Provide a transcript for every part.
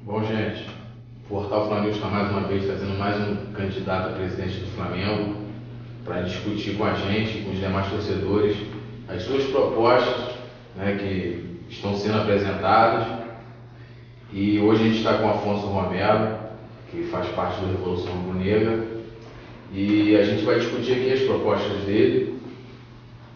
Bom, gente, o Portal Flamengo está mais uma vez trazendo mais um candidato a presidente do Flamengo para discutir com a gente, com os demais torcedores, as suas propostas, né, que estão sendo apresentadas. E hoje a gente está com o Afonso Romero, que faz parte da Revolução Rubro-Negra, e a gente vai discutir aqui as propostas dele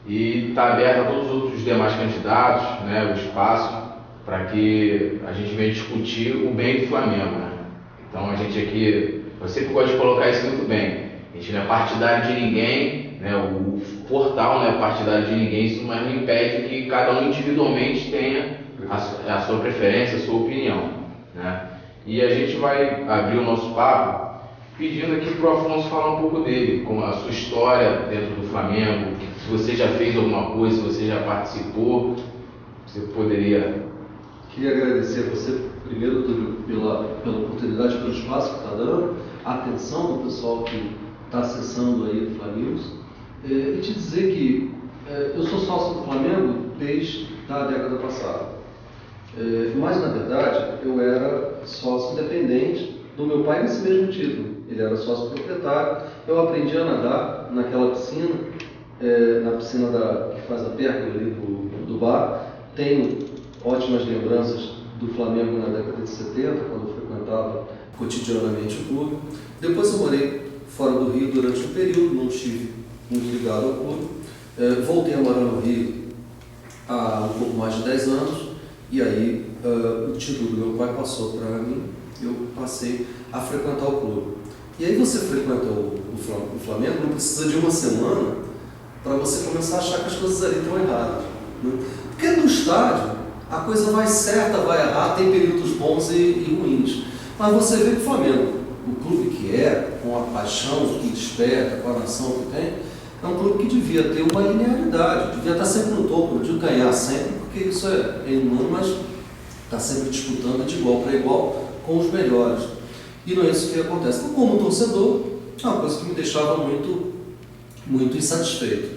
e está aberto a todos os outros demais candidatos, né, o espaço para que a gente venha discutir o bem do Flamengo, né? Então a gente aqui, eu sempre gosto de colocar isso muito bem, a gente não é partidário de ninguém, né? O portal não é partidário de ninguém, isso mas não impede que cada um individualmente tenha a sua preferência, a sua opinião, né? E a gente vai abrir o nosso papo pedindo aqui para o Afonso falar um pouco dele, com a sua história dentro do Flamengo, se você já fez alguma coisa, se você já participou, você poderia... Queria agradecer a você, primeiro, pela oportunidade, pelo espaço que está dando, a atenção do pessoal que está acessando aí o Flamengo, e te dizer que eu sou sócio do Flamengo desde a década passada, mas, na verdade, eu era sócio dependente do meu pai nesse mesmo título. Ele era sócio proprietário, eu aprendi a nadar naquela piscina, na piscina que faz a pérgola ali do bar. Tenho ótimas lembranças do Flamengo na década de 70, quando eu frequentava cotidianamente o clube. Depois eu morei fora do Rio durante um período, não estive muito ligado ao clube. Voltei a morar no Rio há um pouco mais de 10 anos, e aí o título do meu pai passou para mim, eu passei a frequentar o clube. E aí você frequenta o Flamengo, não precisa de uma semana para você começar a achar que as coisas ali estão erradas, né? Porque no estádio a coisa vai certa, vai errar, tem períodos bons e ruins. Mas você vê que o Flamengo, o clube que é, com a paixão que desperta, com a nação que tem, é um clube que devia ter uma linearidade, devia estar sempre no topo, de ganhar sempre, porque isso é humano, mas está sempre disputando de igual para igual com os melhores. E não é isso que acontece. Então, como torcedor, é uma coisa que me deixava muito, muito insatisfeito.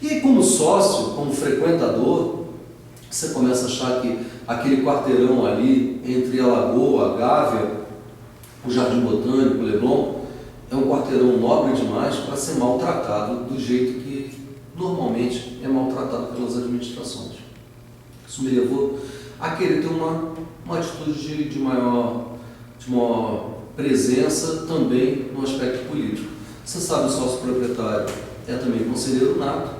E aí, como sócio, como frequentador, você começa a achar que aquele quarteirão ali entre a Lagoa, a Gávea, o Jardim Botânico, o Leblon, é um quarteirão nobre demais para ser maltratado do jeito que normalmente é maltratado pelas administrações. Isso me levou a querer ter uma atitude de maior presença também no aspecto político. Você sabe, o sócio proprietário é também conselheiro nato.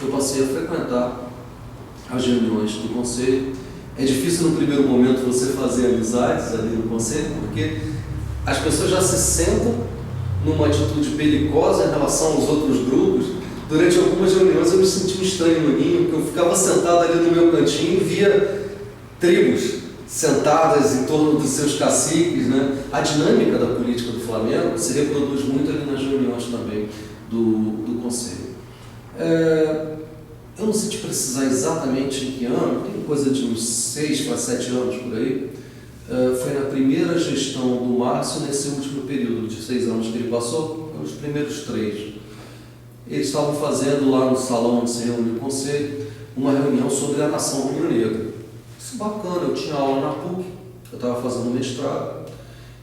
Eu passei a frequentar as reuniões do conselho. É difícil no primeiro momento você fazer amizades ali no conselho, porque as pessoas já se sentam numa atitude belicosa em relação aos outros grupos. Durante algumas reuniões eu me senti um estranho no ninho, porque eu ficava sentado ali no meu cantinho e via tribos sentadas em torno dos seus caciques, né? A dinâmica da política do Flamengo se reproduz muito ali nas reuniões também do conselho. Eu não sei te precisar exatamente em que ano, tem coisa de uns 6 para 7 anos por aí. Foi na primeira gestão do Márcio, nesse último período de 6 anos que ele passou, os primeiros 3. Eles estavam fazendo lá no salão onde se reúne o conselho, uma reunião sobre a nação rubro-negra. Isso é bacana, eu tinha aula na PUC, eu estava fazendo mestrado,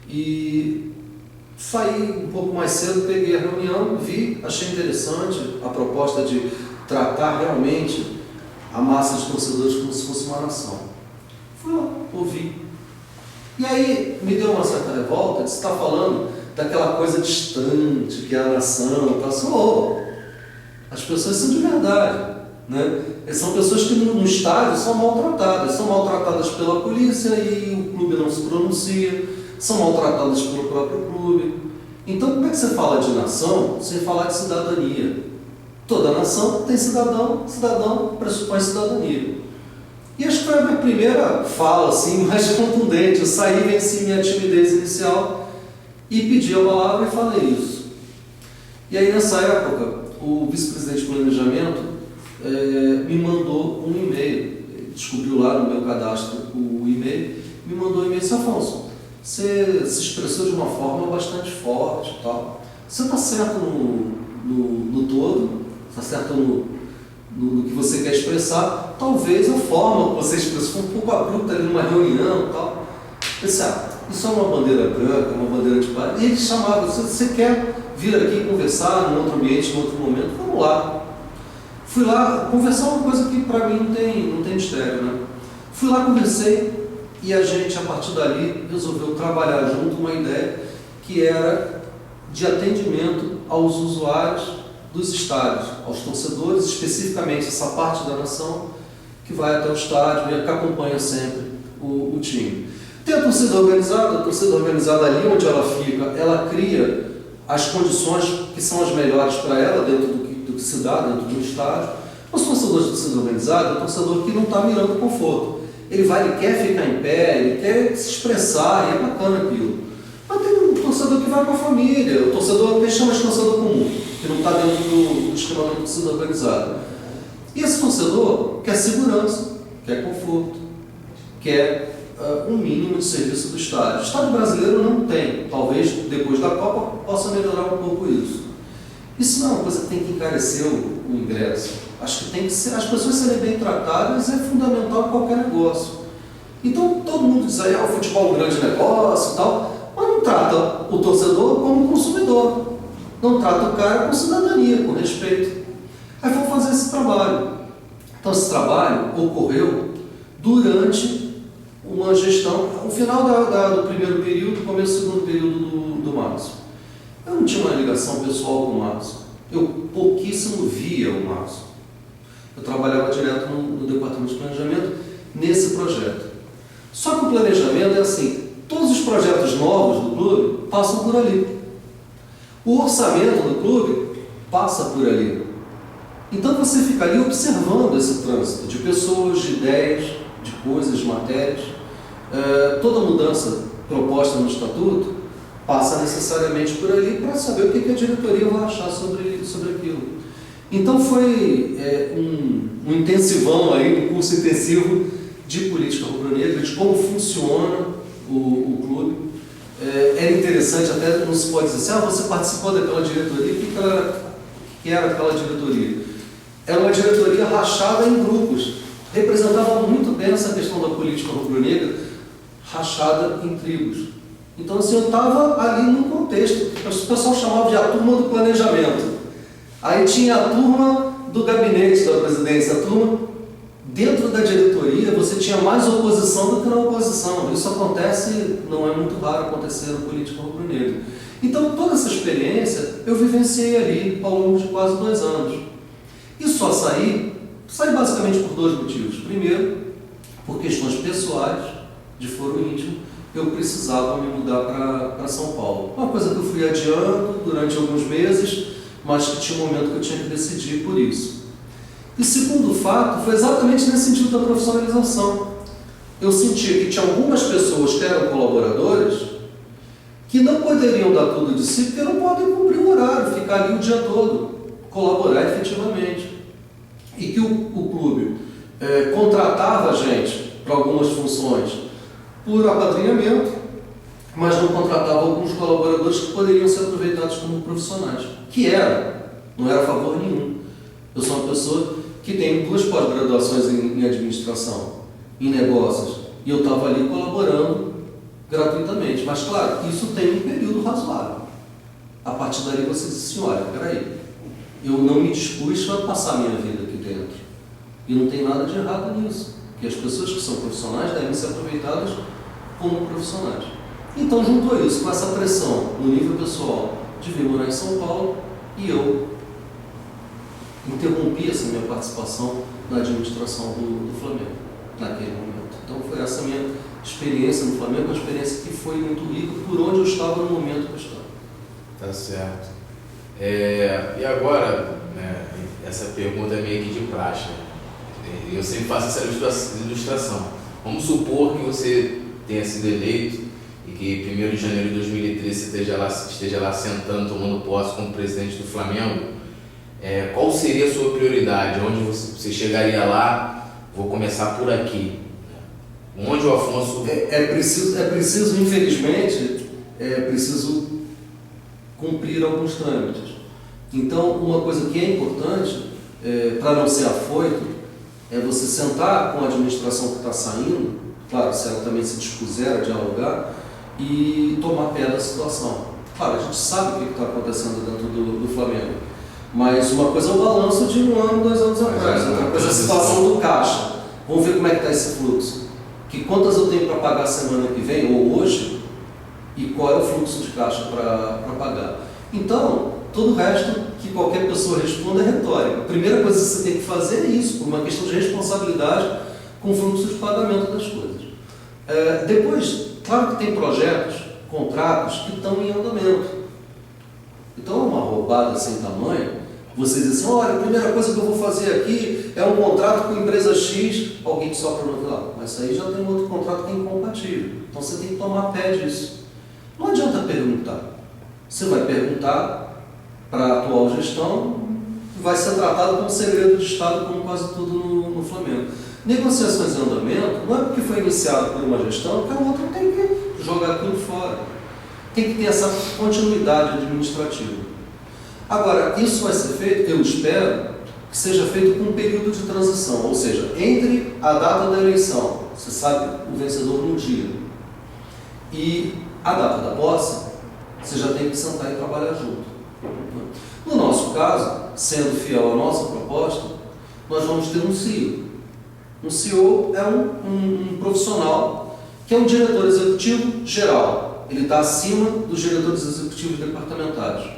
e saí um pouco mais cedo, peguei a reunião, vi, achei interessante a proposta de tratar realmente a massa de torcedores como se fosse uma nação. Fui lá, ouvi. E aí me deu uma certa revolta de você estar falando daquela coisa distante, que é a nação, as pessoas são de verdade, né? São pessoas que no estádio são maltratadas pela polícia e o clube não se pronuncia, são maltratadas pelo próprio clube. Então como é que você fala de nação sem falar de cidadania? Toda nação tem cidadão pressupõe cidadania. E acho que foi a minha primeira fala, assim, mais contundente. Eu saí, venci minha timidez inicial e pedi a palavra e falei isso. E aí, nessa época, o vice-presidente de planejamento me mandou um e-mail. Ele descobriu lá no meu cadastro o e-mail, me mandou um e-mail e disse: Afonso, você se expressou de uma forma bastante forte e tal. Você está certo no todo, está certo no que você quer expressar, talvez a forma que você expressou foi um pouco abrupta ali numa reunião e tal. Eu disse, isso é uma bandeira branca, uma bandeira de paz. E ele chamava, você quer vir aqui conversar num outro ambiente, num outro momento? Vamos lá. Fui lá, conversar é uma coisa que para mim não tem mistério, né? Fui lá, conversei, e a gente, a partir dali, resolveu trabalhar junto uma ideia que era de atendimento aos usuários dos estádios, aos torcedores, especificamente essa parte da nação que vai até o estádio e que acompanha sempre o time. Tem a torcida organizada ali onde ela fica, ela cria as condições que são as melhores para ela dentro do que se dá dentro de um estádio. Os torcedores de torcida organizada é um torcedor que não está mirando conforto. Ele quer ficar em pé, ele quer se expressar, e é bacana aquilo. Mas tem um torcedor que vai com a família, o torcedor que chama de torcedor comum, que não está dentro do esquema da torcida organizada. E esse torcedor quer segurança, quer conforto, quer um mínimo de serviço do estádio. O estádio brasileiro não tem, talvez depois da Copa possa melhorar um pouco isso. Isso não é uma coisa que tem que encarecer o ingresso. Acho que tem que ser, as pessoas serem bem tratadas é fundamental em qualquer negócio. Então todo mundo diz aí, o futebol é um grande negócio e tal, mas não trata o torcedor como consumidor. Não trata o cara com cidadania, com respeito. Aí vamos fazer esse trabalho. Então esse trabalho ocorreu durante uma gestão, no final do primeiro período, começo do segundo período do Márcio. Eu não tinha uma ligação pessoal com o Márcio. Eu pouquíssimo via o Márcio. Eu trabalhava direto no departamento de planejamento nesse projeto. Só que o planejamento é assim, todos os projetos novos do clube passam por ali. O orçamento do clube passa por ali. Então você fica ali observando esse trânsito de pessoas, de ideias, de coisas, de matérias. Toda mudança proposta no estatuto passa necessariamente por ali para saber o que a diretoria vai achar sobre aquilo. Então foi um intensivão aí, um curso intensivo de política rubro-negra, de como funciona o clube. Era interessante, até não se pode dizer assim, você participou daquela diretoria, o que era aquela diretoria? Era uma diretoria rachada em grupos, representava muito bem essa questão da política rubro-negra, rachada em tribos. Então assim, eu estava ali num contexto, o pessoal chamava de a turma do planejamento. Aí tinha a turma do gabinete da presidência, a turma dentro da diretoria, você tinha mais oposição do que não oposição. Isso acontece, não é muito raro acontecer na política rubro-negra. Então toda essa experiência eu vivenciei ali ao longo de quase 2 anos. E só saí basicamente por 2 motivos. Primeiro, por questões pessoais, de foro íntimo, eu precisava me mudar para São Paulo. Uma coisa que eu fui adiando durante alguns meses, mas que tinha um momento que eu tinha que decidir por isso. E segundo fato, foi exatamente nesse sentido da profissionalização. Eu senti que tinha algumas pessoas que eram colaboradores que não poderiam dar tudo de si porque não podem cumprir o horário, ficar ali o dia todo, colaborar efetivamente. E que o clube contratava a gente para algumas funções por apadrinhamento, mas não contratava alguns colaboradores que poderiam ser aproveitados como profissionais. Não era a favor nenhum. Eu sou uma pessoa que tem 2 pós-graduações em administração, em negócios, e eu estava ali colaborando gratuitamente. Mas, claro, isso tem um período razoável. A partir dali você diz assim, olha, peraí, eu não me dispus a passar a minha vida aqui dentro. E não tem nada de errado nisso, porque as pessoas que são profissionais devem ser aproveitadas como profissionais. Então, juntou isso com essa pressão no nível pessoal de vir morar em São Paulo, e eu interrompi essa minha participação na administração do Flamengo, naquele momento. Então foi essa minha experiência no Flamengo, uma experiência que foi muito rica por onde eu estava no momento que eu estava. Tá certo. E agora, né, essa pergunta é meio que de praxe, né? Eu sempre faço essa ilustração. Vamos supor que você tenha sido eleito e que 1º de janeiro de 2013 você esteja lá sentando, tomando posse como presidente do Flamengo. Qual seria a sua prioridade? Onde você chegaria lá? Vou começar por aqui. Onde o Afonso... É preciso, infelizmente, preciso cumprir alguns trâmites. Então, uma coisa que é importante, para não ser afoito, é você sentar com a administração que está saindo claro, se ela também se dispuser a dialogar e tomar pé da situação. Claro, a gente sabe o que está acontecendo dentro do Flamengo, mas uma coisa é o balanço de 1 ano, 2 anos atrás, outra coisa é a situação do caixa. Vamos ver como é que está esse fluxo. Que contas eu tenho para pagar semana que vem ou hoje e qual é o fluxo de caixa para pagar. Então, todo o resto que qualquer pessoa responda é retórica. A primeira coisa que você tem que fazer é isso, por uma questão de responsabilidade com o fluxo de pagamento das coisas. Depois, claro que tem projetos, contratos que estão em andamento. Então é uma roubada sem tamanho você dizer assim, olha, a primeira coisa que eu vou fazer aqui é um contrato com empresa X, alguém que sopra no outro lado. Mas isso aí já tem um outro contrato que é incompatível. Então você tem que tomar pé disso. Não adianta perguntar. Você vai perguntar para a atual gestão, vai ser tratado como segredo de Estado, como quase tudo no Flamengo. Negociações em andamento não é porque foi iniciado por uma gestão que a outra tem que jogar aquilo fora. Tem que ter essa continuidade administrativa. Agora, isso vai ser feito, eu espero, que seja feito com um período de transição, ou seja, entre a data da eleição, você sabe, o vencedor no dia, e a data da posse, você já tem que sentar e trabalhar junto. No nosso caso, sendo fiel à nossa proposta, nós vamos ter um CEO. Um CEO é um profissional que é um diretor executivo geral. Ele está acima dos diretores executivos departamentais.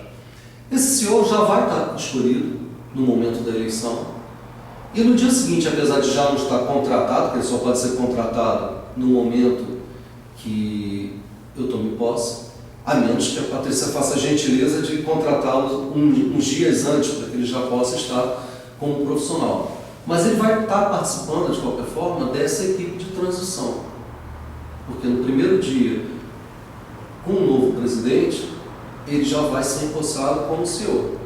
Esse CEO já vai estar escolhido no momento da eleição. E no dia seguinte, apesar de já não estar contratado, porque ele só pode ser contratado no momento que eu tome posse, a menos que a Patrícia faça a gentileza de contratá-lo uns dias antes, para que ele já possa estar como profissional. Mas ele vai estar participando, de qualquer forma, dessa equipe de transição. Porque no primeiro dia, com o novo presidente, ele já vai ser empossado como CEO.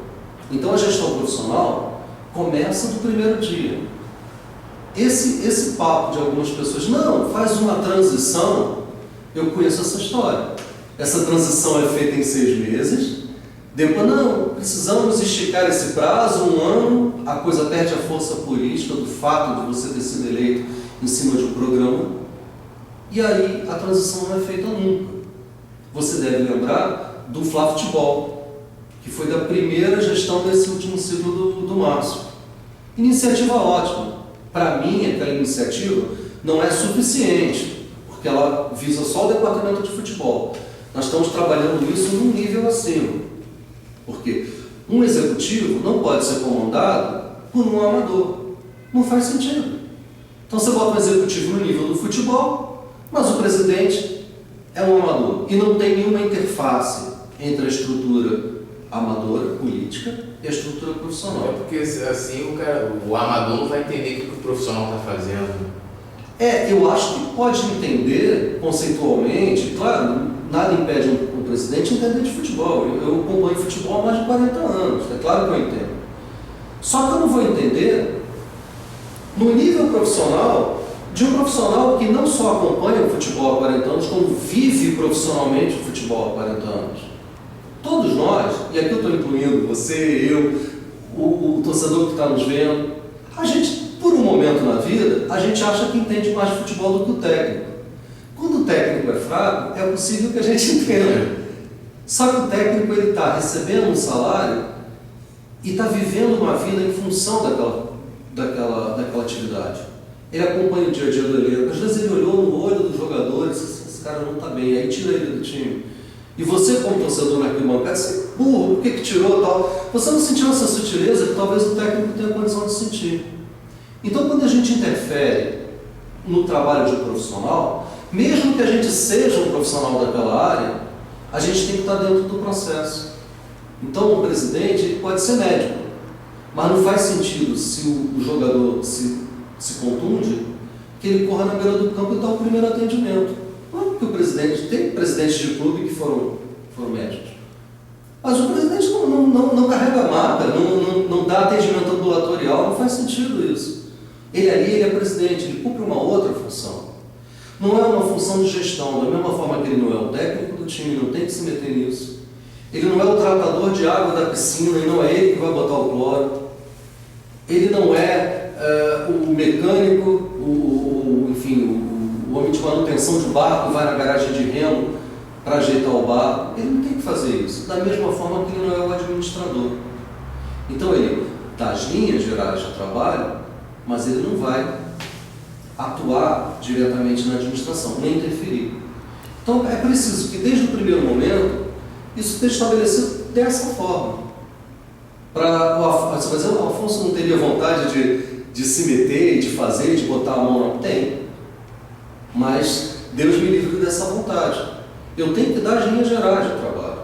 Então a gestão profissional começa do primeiro dia. Esse papo de algumas pessoas, não, faz uma transição, eu conheço essa história. Essa transição é feita em 6 meses, depois, não, precisamos esticar esse prazo, 1 ano, a coisa perde a força política do fato de você ter sido eleito em cima de um programa, e aí a transição não é feita nunca. Você deve lembrar do Flá Futebol, que foi da primeira gestão desse último ciclo do Márcio. Iniciativa ótima. Para mim, aquela iniciativa não é suficiente, porque ela visa só o departamento de futebol. Nós estamos trabalhando isso num nível acima. Porque um executivo não pode ser comandado por um amador. Não faz sentido. Então você bota um executivo no nível do futebol, mas o presidente é um amador. E não tem nenhuma interface entre a estrutura amadora, política, e a estrutura profissional. É porque assim o amador não vai entender o que o profissional está fazendo. Eu acho que pode entender conceitualmente, claro, nada impede um presidente entender de futebol. Eu acompanho futebol há mais de 40 anos, é claro que eu entendo. Só que eu não vou entender no nível profissional de um profissional que não só acompanha o futebol há 40 anos, como vive profissionalmente o futebol há 40 anos. Todos nós, e aqui eu estou incluindo você, eu, o torcedor que está nos vendo, a gente, por um momento na vida, a gente acha que entende mais de futebol do que o técnico. Quando o técnico é fraco, é possível que a gente entenda. Só que o técnico está recebendo um salário e está vivendo uma vida em função daquela atividade. Ele acompanha o dia a dia do elenco. Às vezes ele olhou no olho do jogador e disse, esse cara não está bem, aí tira ele do time. E você, como torcedor na arquibancada, você, burro, por que tirou tal? Você não sentiu essa sutileza que talvez o técnico tenha condição de sentir. Então, quando a gente interfere no trabalho de um profissional, mesmo que a gente seja um profissional daquela área, a gente tem que estar dentro do processo. Então, o presidente pode ser médico, mas não faz sentido se o jogador se contunde, que ele corra na beira do campo e dá o primeiro atendimento. Não é porque o presidente, tem presidentes de clube que foram médicos, mas o presidente não carrega a maca, não dá atendimento ambulatorial, não faz sentido isso. Ele é presidente, ele cumpre uma outra função. Não é uma função de gestão, da mesma forma que ele não é o técnico do time, não tem que se meter nisso. Ele não é o tratador de água da piscina, e não é ele que vai botar o cloro. Ele não é o mecânico, enfim, o o homem de manutenção de barco vai na garagem de remo para ajeitar o barco. Ele não tem que fazer isso, da mesma forma que ele não é o administrador. Então ele dá as linhas gerais de trabalho, mas ele não vai atuar diretamente na administração, nem interferir. Então é preciso que desde o primeiro momento isso esteja estabelecido dessa forma. Você vai dizer, o Afonso não teria vontade de se meter, de fazer, de botar a mão? Não tem. Mas Deus me livre dessa vontade. Eu tenho que dar as linhas gerais de trabalho.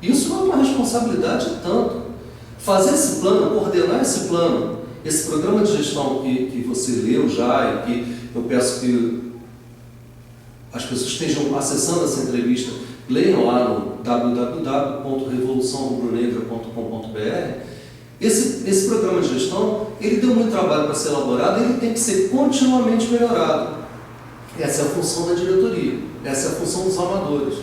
Isso não é uma responsabilidade tanto. Fazer esse plano, coordenar esse plano, esse programa de gestão que você leu já e que eu peço que as pessoas estejam acessando essa entrevista, leiam lá no www.revoluçãorubronegra.com.br. Esse programa de gestão, ele deu muito trabalho para ser elaborado e ele tem que ser continuamente melhorado. Essa é a função da diretoria, essa é a função dos amadores.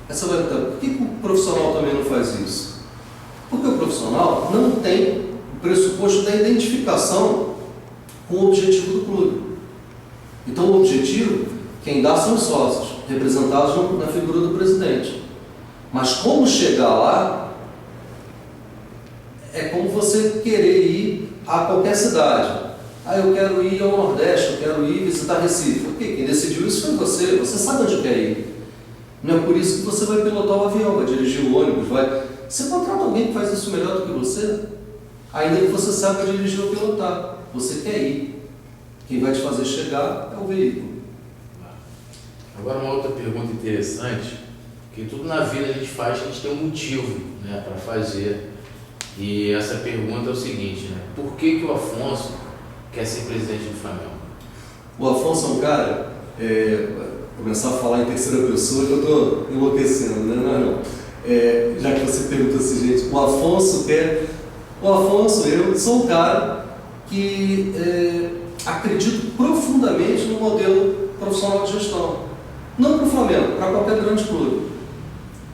Essa vai perguntar, por que o profissional também não faz isso? Porque o profissional não tem o pressuposto da identificação com o objetivo do clube. Então o objetivo, quem dá são os sócios, representados na figura do presidente. Mas como chegar lá, é como você querer ir a qualquer cidade. Eu quero ir ao Nordeste, eu quero ir visitar Recife. Ok, quem decidiu isso foi você, você sabe onde quer ir. Não é por isso que você vai pilotar o avião, vai dirigir o ônibus, Você contrata alguém que faz isso melhor do que você, ainda que você saiba dirigir ou pilotar. Você quer ir. Quem vai te fazer chegar é o veículo. Agora uma outra pergunta interessante, que tudo na vida a gente faz, a gente tem um motivo, né, para fazer. E essa pergunta é o seguinte, né? Por que o Afonso quer ser presidente do Flamengo? O Afonso é um cara, começar a falar em terceira pessoa, que eu estou enlouquecendo, né? Não. Já que você pergunta assim, gente, o Afonso, eu sou um cara que acredito profundamente no modelo profissional de gestão. Não para o Flamengo, para qualquer grande clube.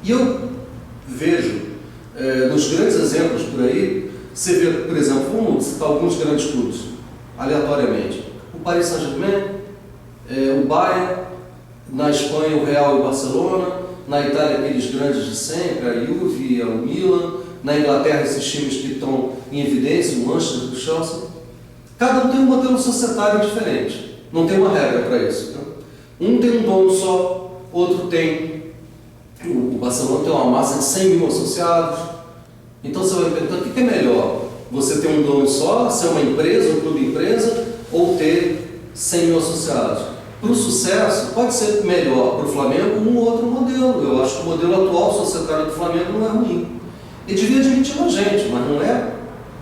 E eu vejo, nos grandes exemplos por aí, você vê, por exemplo, vamos citar alguns grandes clubes, aleatoriamente. O Paris Saint-Germain, o Bayern, na Espanha o Real e o Barcelona, na Itália aqueles grandes de sempre, a Juve, o Milan, na Inglaterra esses times que estão em evidência, o Manchester, o Chelsea. Cada um tem um modelo societário diferente, não tem uma regra para isso. Né? Um tem um dono só, outro tem, o Barcelona tem uma massa de 100 mil associados. Então você vai perguntar, o que é melhor? Você ter um dono só, ser uma empresa, um clube empresa, ou ter 100 mil associados? Para o sucesso, pode ser melhor para o Flamengo um outro modelo. Eu acho que o modelo atual societário do Flamengo não é ruim. Ele devia admitir a gente, mas não é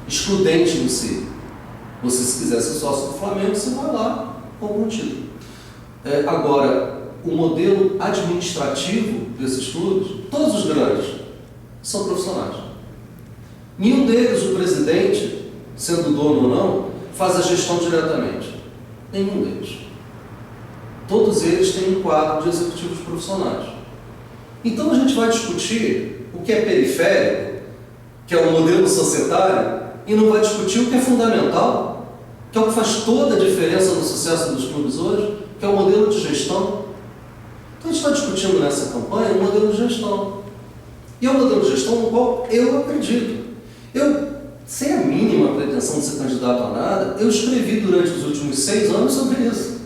excludente em si. Você, se quiser ser sócio do Flamengo, você vai lá, compra um título. Agora, o modelo administrativo desses clubes, todos os grandes, são profissionais. Nenhum deles, o presidente, sendo dono ou não, faz a gestão diretamente. Nenhum deles. Todos eles têm um quadro de executivos profissionais. Então a gente vai discutir o que é periférico, que é o modelo societário, e não vai discutir o que é fundamental, que é o que faz toda a diferença no sucesso dos clubes hoje, que é o modelo de gestão. Então a gente está discutindo nessa campanha o modelo de gestão. E é um modelo de gestão no qual eu acredito. Eu, sem a mínima pretensão de ser candidato a nada, eu escrevi durante os últimos 6 anos sobre isso.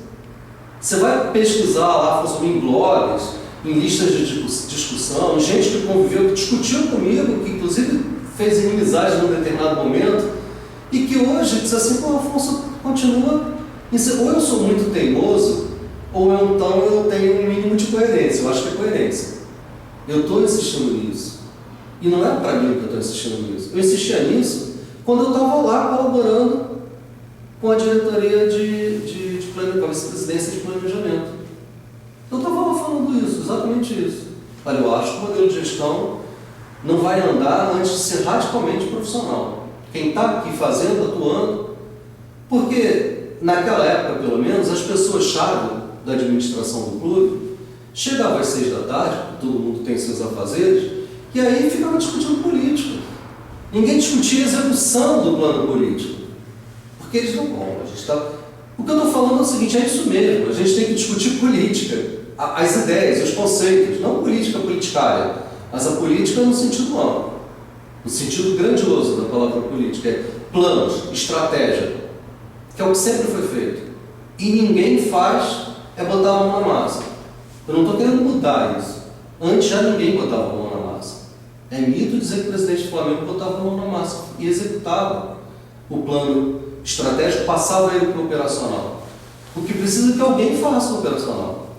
Você vai pesquisar lá, em blogs, em listas de discussão, gente que conviveu, que discutiu comigo, que inclusive fez inimizade num determinado momento, e que hoje diz assim, o Afonso continua, ou eu sou muito teimoso, ou então eu tenho um mínimo de coerência. Eu acho que é coerência. Eu estou insistindo nisso. E não é para mim que eu estou insistindo nisso. Eu insistia nisso quando eu estava lá colaborando com a diretoria com a vice-presidência de planejamento. Eu estava lá falando isso, exatamente isso. Olha, eu acho que o modelo de gestão não vai andar antes de ser radicalmente profissional. Quem está aqui fazendo, atuando, porque naquela época, pelo menos, as pessoas-chave da administração do clube chegavam às 6 da tarde, todo mundo tem seus afazeres, e aí ficava discutindo política. Ninguém discutia a execução do plano político. Porque eles não vão. O que eu estou falando é o seguinte, é isso mesmo, a gente tem que discutir política, as ideias, os conceitos, não política politicária, mas a política no sentido amplo, no sentido grandioso da palavra política, é planos, estratégia, que é o que sempre foi feito. E ninguém faz é botar a mão na massa. Eu não estou querendo mudar isso. Antes já ninguém botava a mão na massa. É mito dizer que o presidente do Flamengo botava a mão na massa e executava o plano estratégico, passava ele para o operacional. O que precisa é que alguém faça o operacional.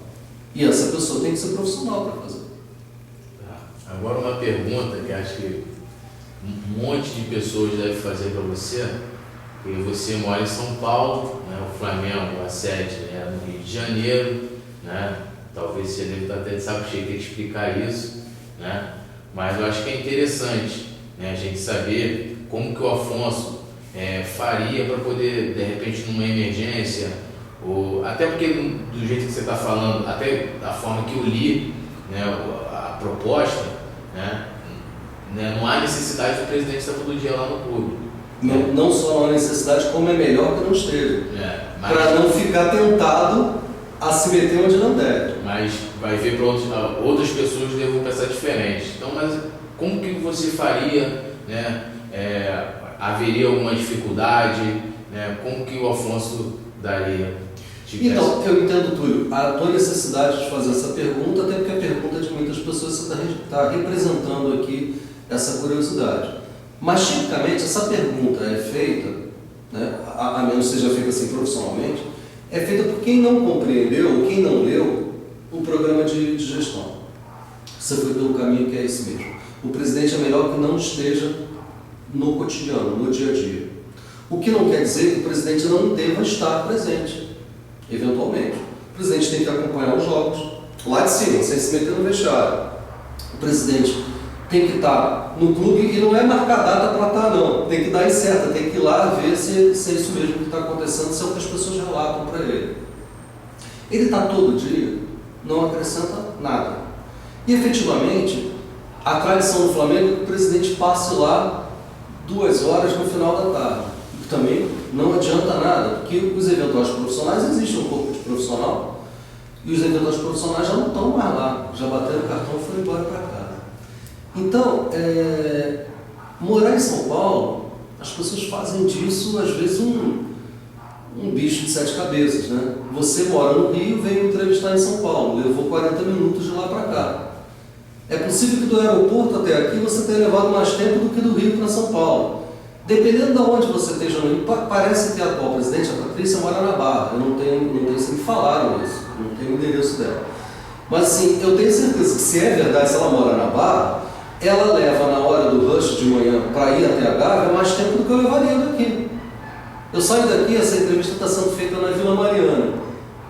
E essa pessoa tem que ser profissional para fazer. Agora uma pergunta que acho que um monte de pessoas deve fazer para você, porque você mora em São Paulo, né, o Flamengo, a sede, né, no Rio de Janeiro, né, talvez você deve estar até de saco cheio de ter que explicar isso, né, mas eu acho que é interessante, né, a gente saber como que o Afonso faria para poder, de repente, numa emergência, ou até porque do jeito que você está falando, até da forma que eu li, né, a proposta, né, não há necessidade do presidente estar todo dia lá no clube. Não só não há necessidade, como é melhor que não esteja. Para não ficar tentado a se meter onde não deve. Mas vai ver para outras pessoas que devam pensar diferente. Então, mas como que você faria, né? Haveria alguma dificuldade, né? Como que o Afonso daria? Então, eu entendo, Túlio, a tua necessidade de fazer essa pergunta, até porque a pergunta de muitas pessoas você está representando aqui essa curiosidade. Mas, tipicamente, essa pergunta é feita, né, a menos que seja feita assim profissionalmente, é feita por quem não compreendeu ou quem não leu o programa de gestão. Você foi pelo caminho que é esse mesmo. O presidente é melhor que não esteja no cotidiano, no dia a dia. O que não quer dizer que o presidente não deva estar presente, eventualmente. O presidente tem que acompanhar os jogos lá de cima, sem se meter no vestiário. O presidente tem que estar no clube e não é marcar data para estar, não. Tem que dar em certa, tem que ir lá ver se é isso mesmo que está acontecendo, se é o que as pessoas relatam para ele. Ele está todo dia, não acrescenta nada. E, efetivamente, a tradição do Flamengo é que o presidente passe lá 2 horas no final da tarde. Que também não adianta nada, porque os eventuais profissionais, existe um corpo de profissional, e os eventuais profissionais já não estão mais lá, já bateram o cartão e foram embora para cá. Então, morar em São Paulo, as pessoas fazem disso, às vezes, um bicho de 7 cabeças, né? Você mora no Rio, veio entrevistar em São Paulo, levou 40 minutos de lá para cá. É possível que do aeroporto até aqui você tenha levado mais tempo do que do Rio para São Paulo. Dependendo de onde você esteja no Rio, parece que a atual presidente, a Patrícia, mora na Barra. Eu não tenho, se me falaram isso, não tenho o endereço dela. Mas, assim, eu tenho certeza que, se é verdade, se ela mora na Barra, ela leva na hora do rush de manhã para ir até a Gávea mais tempo do que eu levaria daqui. Eu saio daqui, essa entrevista está sendo feita na Vila Mariana,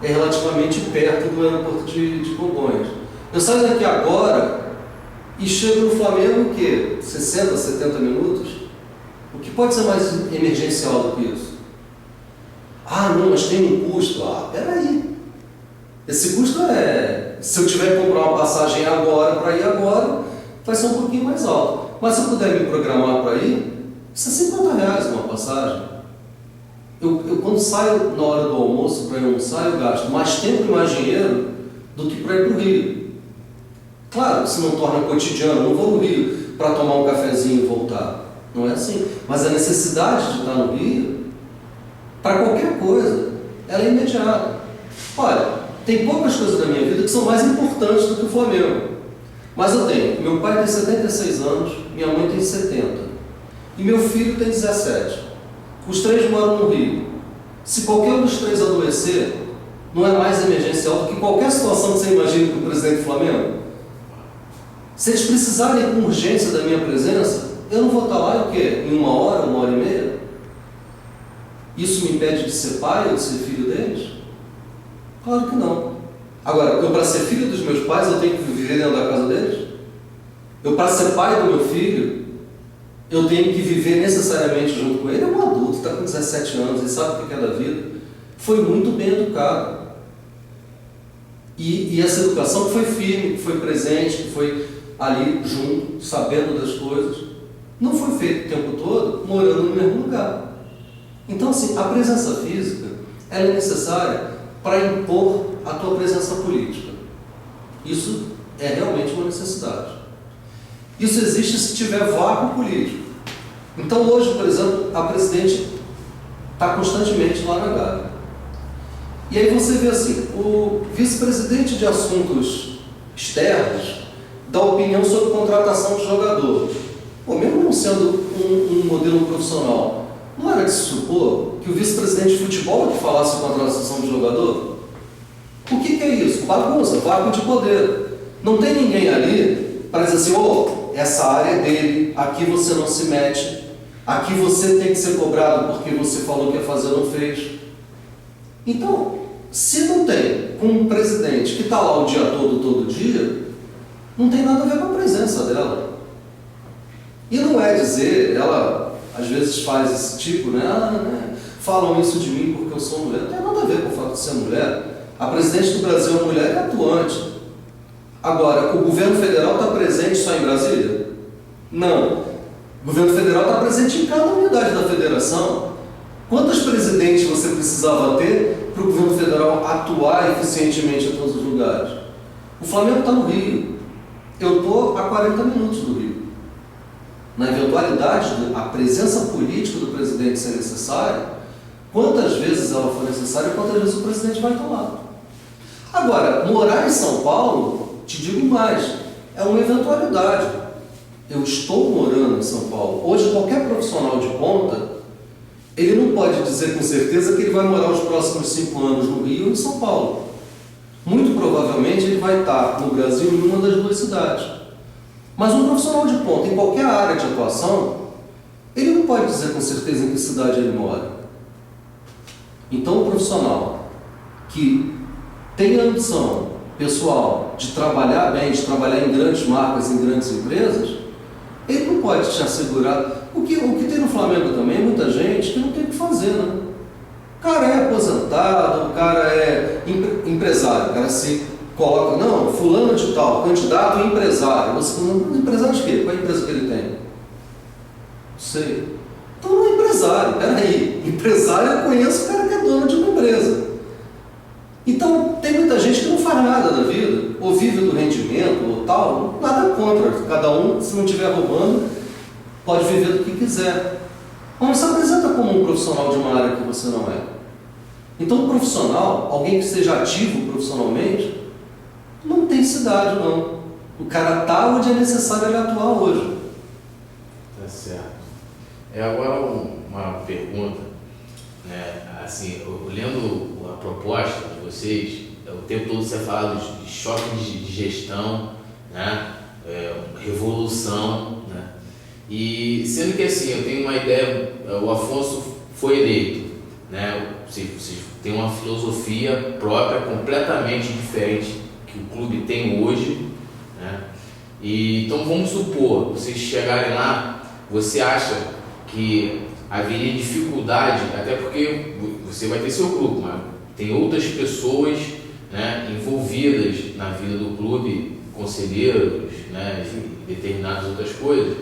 é relativamente perto do aeroporto de Congonhas. Eu saio daqui agora e chego no Flamengo, o quê? 60, 70 minutos? O que pode ser mais emergencial do que isso? Ah, não, mas tem um custo. Ah, peraí. Esse custo se eu tiver que comprar uma passagem agora, para ir agora, vai ser um pouquinho mais alto. Mas se eu puder me programar para ir, isso é R$50 uma passagem. Eu quando saio na hora do almoço para ir almoçar, eu gasto mais tempo e mais dinheiro do que para ir para o Rio. Claro, se não torna cotidiano, não vou no Rio para tomar um cafezinho e voltar. Não é assim. Mas a necessidade de estar no Rio, para qualquer coisa, ela é imediata. Olha, tem poucas coisas da minha vida que são mais importantes do que o Flamengo. Mas eu tenho. Meu pai tem 76 anos, minha mãe tem 70. E meu filho tem 17. Os 3 moram no Rio. Se qualquer um dos 3 adoecer, não é mais emergencial do que qualquer situação que você imagine com o presidente do Flamengo. Se eles precisarem com urgência da minha presença, eu não vou estar lá em 1 hora, 1h30? Isso me impede de ser pai ou de ser filho deles? Claro que não. Agora, eu para ser filho dos meus pais, eu tenho que viver dentro da casa deles? Eu para ser pai do meu filho, eu tenho que viver necessariamente junto com ele? É um adulto, está com 17 anos, ele sabe o que é da vida. Foi muito bem educado. E essa educação que foi firme, que foi presente, que foi ali junto, sabendo das coisas, não foi feito o tempo todo morando no mesmo lugar. Então, assim, a presença física, ela é necessária para impor a tua presença política. Isso é realmente uma necessidade. Isso existe se tiver vácuo político. Então hoje, por exemplo, a presidente está constantemente lá na Gávea. E aí você vê assim, o vice-presidente de assuntos externos dá opinião sobre contratação de jogador. Pô, mesmo não sendo um modelo profissional, não era de se supor que o vice-presidente de futebol que falasse sobre contratação de jogador? O que é isso? Bagunça, vácuo de poder. Não tem ninguém ali para dizer assim, essa área é dele, aqui você não se mete, aqui você tem que ser cobrado porque você falou que ia fazer e não fez. Então, se não tem um presidente que está lá o dia todo dia, não tem nada a ver com a presença dela. E não é dizer, ela às vezes faz esse tipo, né? Falam isso de mim porque eu sou mulher. Não tem nada a ver com o fato de ser mulher. A presidente do Brasil é mulher e é atuante. Agora, o governo federal está presente só em Brasília? Não. O governo federal está presente em cada unidade da federação. Quantos presidentes você precisava ter para o governo federal atuar eficientemente em todos os lugares? O Flamengo está no Rio. Eu estou a 40 minutos do Rio. Na eventualidade da presença política do presidente ser necessária, quantas vezes ela for necessária e quantas vezes o presidente vai estar lá. Agora, morar em São Paulo, te digo mais, é uma eventualidade. Eu estou morando em São Paulo. Hoje, qualquer profissional de ponta, ele não pode dizer com certeza que ele vai morar os próximos 5 anos no Rio ou em São Paulo. Muito provavelmente ele vai estar no Brasil em uma das duas cidades. Mas um profissional de ponta, em qualquer área de atuação, ele não pode dizer com certeza em que cidade ele mora. Então, o profissional que tem a ambição pessoal de trabalhar bem, de trabalhar em grandes marcas, em grandes empresas, ele não pode te assegurar. O que tem no Flamengo também é muita gente que não tem o que fazer, né? O cara é aposentado, o cara é empresário, o cara se coloca, não, fulano de tal, candidato a empresário. Você, empresário de quê? Qual é a empresa que ele tem? Não sei. Então não é empresário, peraí. Empresário eu conheço o cara que é dono de uma empresa. Então tem muita gente que não faz nada da vida, ou vive do rendimento, ou tal, nada contra. Cada um, se não estiver roubando, pode viver do que quiser. Mas se apresenta como um profissional de uma área que você não é. Então, um profissional, alguém que seja ativo profissionalmente, não tem cidade, não. O cara está onde é necessário ele atuar hoje. Tá certo. Agora uma pergunta, né? Assim, lendo a proposta de vocês, o tempo todo você fala de choque de gestão, né? Revolução, né? E sendo que assim, eu tenho uma ideia, o Afonso foi eleito, né? Vocês têm uma filosofia própria completamente diferente que o clube tem hoje, né? E então vamos supor, vocês chegarem lá, você acha que haveria dificuldade, até porque você vai ter seu grupo, mas tem outras pessoas, né, envolvidas na vida do clube, conselheiros, né, e determinadas outras coisas.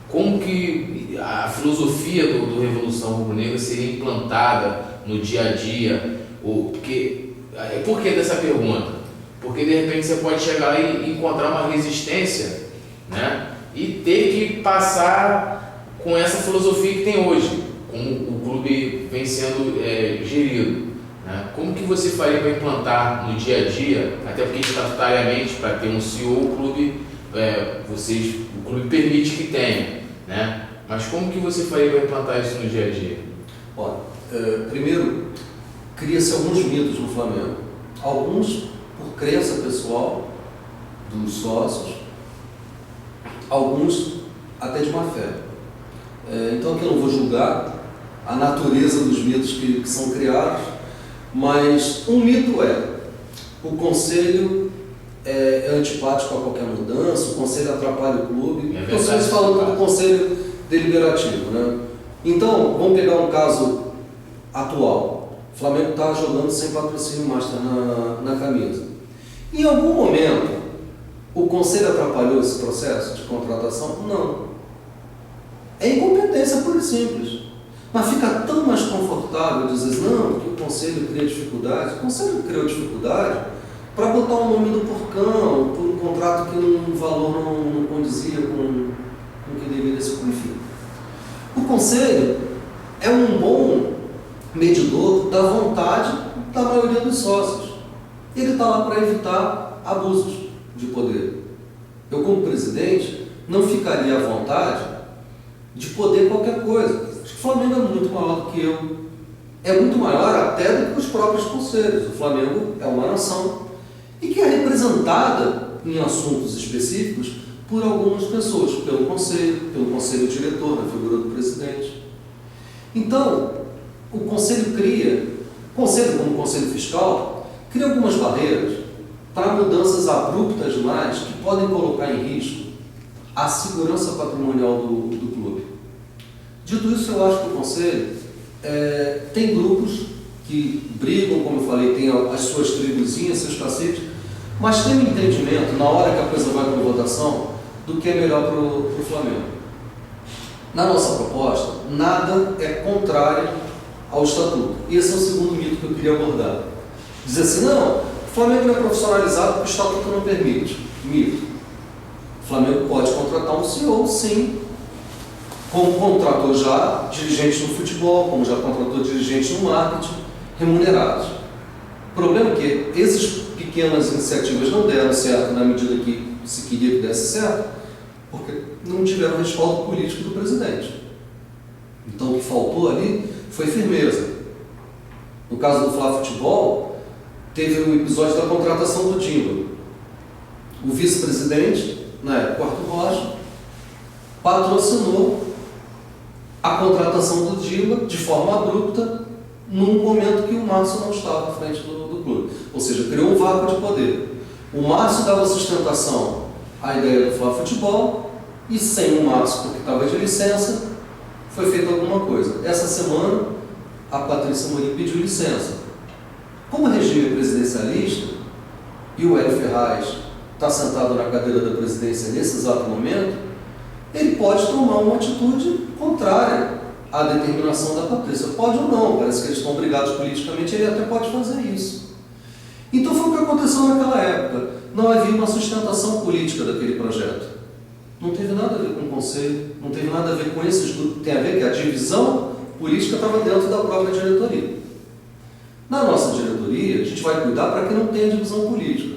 Como que a filosofia do Revolução Rubro-Negra seria implantada no dia a dia? Por que dessa pergunta? Porque de repente você pode chegar lá e encontrar uma resistência, né, e ter que passar com essa filosofia que tem hoje, como o clube vem sendo gerido, né? Como que você faria para implantar no dia a dia, até porque estatutariamente, para ter um CEO, o clube permite que tenha, né? Mas como que você faria para implantar isso no dia a dia? Olha, primeiro, cria-se alguns mitos no Flamengo. Alguns por crença pessoal dos sócios, alguns até de má fé. Então aqui eu não vou julgar a natureza dos mitos que são criados, mas um mito o conselho é antipático a qualquer mudança, o conselho atrapalha o clube. Então vocês falando do conselho deliberativo, né? Então, vamos pegar um caso atual. O Flamengo está jogando sem patrocínio master na camisa. Em algum momento, o conselho atrapalhou esse processo de contratação? Não. É incompetência pura e simples. Mas fica tão mais confortável dizer, não, que o Conselho cria dificuldade. O Conselho criou dificuldade para botar o nome do Porcão, por um contrato que no valor não condizia com o que deveria ser. Enfim, o Conselho é um bom medidor da vontade da maioria dos sócios. Ele está lá para evitar abusos de poder. Eu, como presidente, não ficaria à vontade de poder qualquer coisa. Acho que o Flamengo é muito maior do que eu. É muito maior até do que os próprios conselhos. O Flamengo é uma nação e que é representada em assuntos específicos por algumas pessoas, pelo conselho diretor, na figura do presidente. Então, o conselho como conselho fiscal, cria algumas barreiras para mudanças abruptas demais que podem colocar em risco a segurança patrimonial do clube. Dito isso, eu acho que o conselho tem grupos que brigam, como eu falei, tem as suas tribuzinhas, seus caciques, mas tem um entendimento, na hora que a coisa vai para a votação, do que é melhor para o Flamengo. Na nossa proposta, nada é contrário ao estatuto. E esse é o segundo mito que eu queria abordar. Dizer assim, não, o Flamengo não é profissionalizado porque o estatuto não permite. Mito. O Flamengo pode contratar um CEO, sim, como contratou já dirigentes no futebol, como já contratou dirigentes no marketing, remunerados. O problema é que essas pequenas iniciativas não deram certo na medida que se queria que desse certo, porque não tiveram respaldo político do presidente. Então o que faltou ali foi firmeza. No caso do Flá Futebol, teve um episódio da contratação do Dimba. O vice-presidente, na época, Arthur Rocha, patrocinou a contratação do Dimba de forma abrupta num momento que o Márcio não estava à frente do clube. Ou seja, criou um vácuo de poder. O Márcio dava sustentação à ideia do Flá Futebol e sem o Márcio, porque estava de licença, foi feita alguma coisa. Essa semana, a Patrícia Morim pediu licença. Como regime presidencialista, e o Hélio Ferraz está sentado na cadeira da presidência nesse exato momento, ele pode tomar uma atitude contrária à determinação da Patrícia. Pode ou não, parece que eles estão obrigados politicamente, ele até pode fazer isso. Então foi o que aconteceu naquela época. Não havia uma sustentação política daquele projeto. Não teve nada a ver com o conselho, não teve nada a ver com esses grupos. Tem a ver que a divisão política estava dentro da própria diretoria. Na nossa diretoria, a gente vai cuidar para que não tenha divisão política.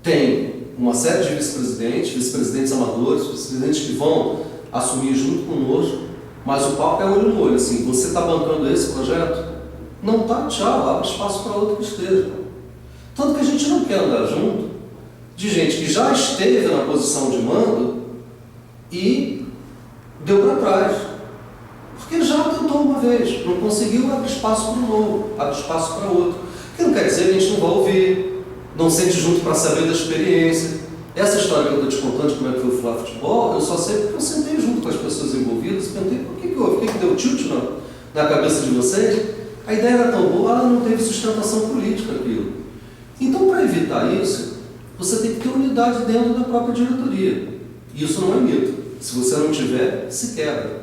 Tem uma série de vice-presidentes amadores, vice-presidentes que vão assumir junto conosco, mas o papo é olho no olho. Assim, você está bancando esse projeto? Não está, tchau, abre espaço para outro que esteja. Tanto que a gente não quer andar junto de gente que já esteve na posição de mando e deu para trás. Porque já tentou uma vez, não conseguiu, abre espaço para o novo, abre espaço para outro. Que não quer dizer que a gente não vai ouvir, não sente junto para saber da experiência. Essa história que eu estou te contando de como é que foi o Flá Futebol, eu só sei porque eu sentei junto com as pessoas envolvidas e perguntei por que houve, o que deu tilt na cabeça de vocês. A ideia era tão boa, ela não teve sustentação política aquilo. Então, para evitar isso, você tem que ter unidade dentro da própria diretoria. Isso não é mito. Se você não tiver, se quebra.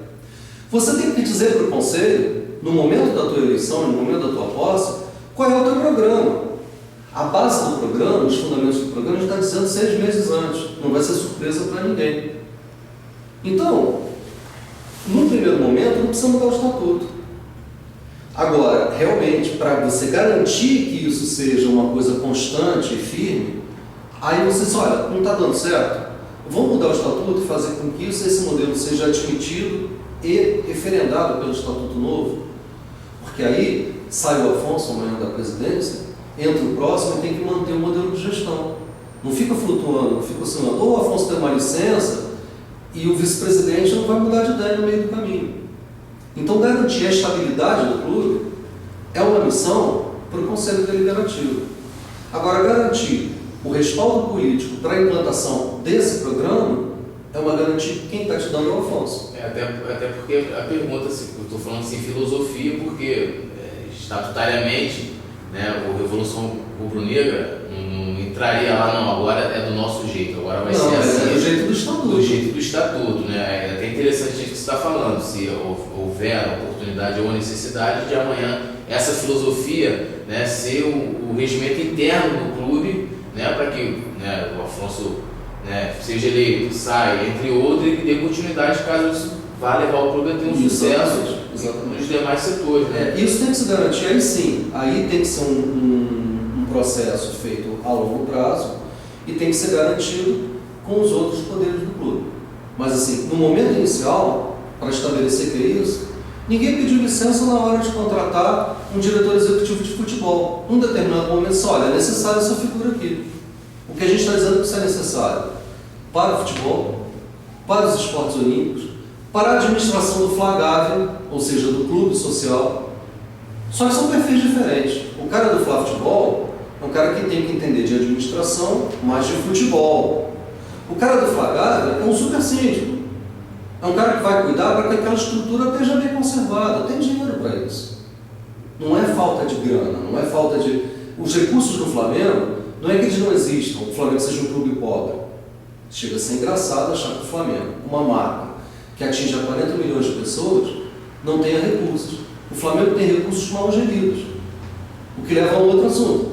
Você tem que dizer para o conselho, no momento da tua eleição, no momento da tua posse, qual é o teu programa. A base do programa, os fundamentos do programa, está dizendo 6 meses antes. Não vai ser surpresa para ninguém. Então, no primeiro momento, não precisa mudar o estatuto. Agora, realmente, para você garantir que isso seja uma coisa constante e firme, aí você diz, olha, não está dando certo, vamos mudar o estatuto e fazer com que esse modelo seja admitido e referendado pelo estatuto novo, porque aí sai o Afonso amanhã da presidência, entra o próximo e tem que manter o modelo de gestão. Não fica flutuando, não fica oscilando. Ou o Afonso tem uma licença e o vice-presidente não vai mudar de ideia no meio do caminho. Então, garantir a estabilidade do clube é uma missão para o Conselho Deliberativo. Agora, garantir o respaldo político para a implantação desse programa é uma garantia que quem está te dando é o Afonso. Até porque a pergunta, assim, eu estou falando assim, filosofia, porque estatutariamente, né, o Revolução Rubro-Negra não entraria lá, não, agora é do nosso jeito, agora vai ser assim. É do jeito do estatuto. Do jeito do estatuto, né? É até interessante a gente está falando, se houver a oportunidade ou a necessidade de amanhã essa filosofia, né, ser o regimento interno do clube, né, para que, né, o Afonso, né, seja eleito, saia, entre outros, e dê continuidade caso isso vá levar o clube a ter um sucesso nos demais setores. Né? Isso tem que se garantir, aí sim, aí tem que ser um processo feito a longo prazo e tem que ser garantido com os outros poderes do clube. Mas assim, no momento inicial, para estabelecer que é isso, ninguém pediu licença na hora de contratar um diretor executivo de futebol. Num determinado momento, só, olha, é necessária essa figura aqui. O que a gente está dizendo que isso é necessário para o futebol, para os esportes olímpicos, para a administração do Flagave, ou seja, do clube social. Só que são perfis diferentes. O cara do Flá Futebol é um cara que tem que entender de administração, mas de futebol. O cara do Flagave é um super síndico. É um cara que vai cuidar para que aquela estrutura esteja bem conservada. Tem dinheiro para isso. Não é falta de grana, não é falta de... Os recursos do Flamengo, não é que eles não existam, o Flamengo seja um clube pobre. Chega a ser engraçado achar que o Flamengo, uma marca que atinge 40 milhões de pessoas, não tenha recursos. O Flamengo tem recursos mal geridos, o que leva a um outro assunto.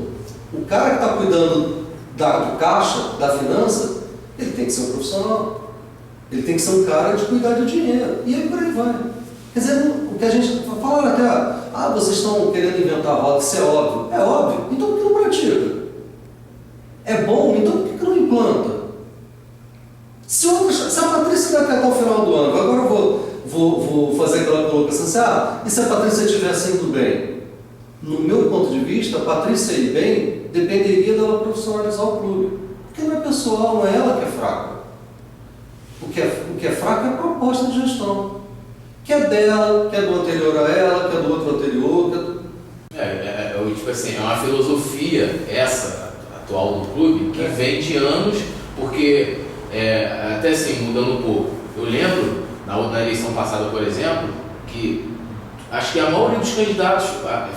O cara que está cuidando do caixa, da finança, ele tem que ser um profissional. Ele tem que ser um cara de cuidar do dinheiro. E aí por aí vai. Quer dizer, o que a gente fala até, vocês estão querendo inventar roda, isso é óbvio. É óbvio, então por que não pratica? É bom, então por que não implanta? Se a Patrícia vai até o final do ano, agora eu vou fazer aquela colocação assim, e se a Patrícia estivesse indo bem? No meu ponto de vista, a Patrícia ir bem dependeria dela profissionalizar o clube. Porque não é pessoal, não é ela que é fraca. O que é fraco é a proposta de gestão. Que é dela, que é do anterior a ela, que é do outro anterior. Tipo assim, é uma filosofia, essa atual do clube, que vem de anos, porque, até assim, mudando um pouco, eu lembro, na eleição passada, por exemplo, que acho que a maioria dos candidatos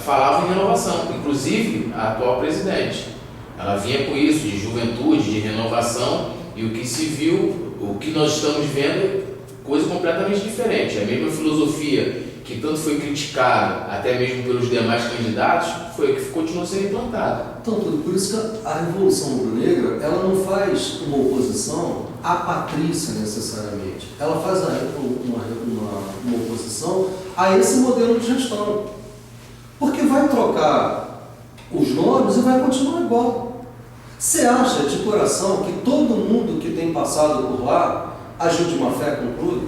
falavam em renovação, inclusive a atual presidente. Ela vinha com isso, de juventude, de renovação, e o que se viu, o que nós estamos vendo é coisa completamente diferente. A mesma filosofia que tanto foi criticada, até mesmo pelos demais candidatos, foi a que continuou sendo implantada. Então, por isso que a Revolução Rubro-Negra, ela não faz uma oposição à Patrícia necessariamente. Ela faz uma oposição a esse modelo de gestão. Porque vai trocar os nomes e vai continuar igual. Você acha de coração que todo mundo que tem passado por lá agiu de má fé com o clube?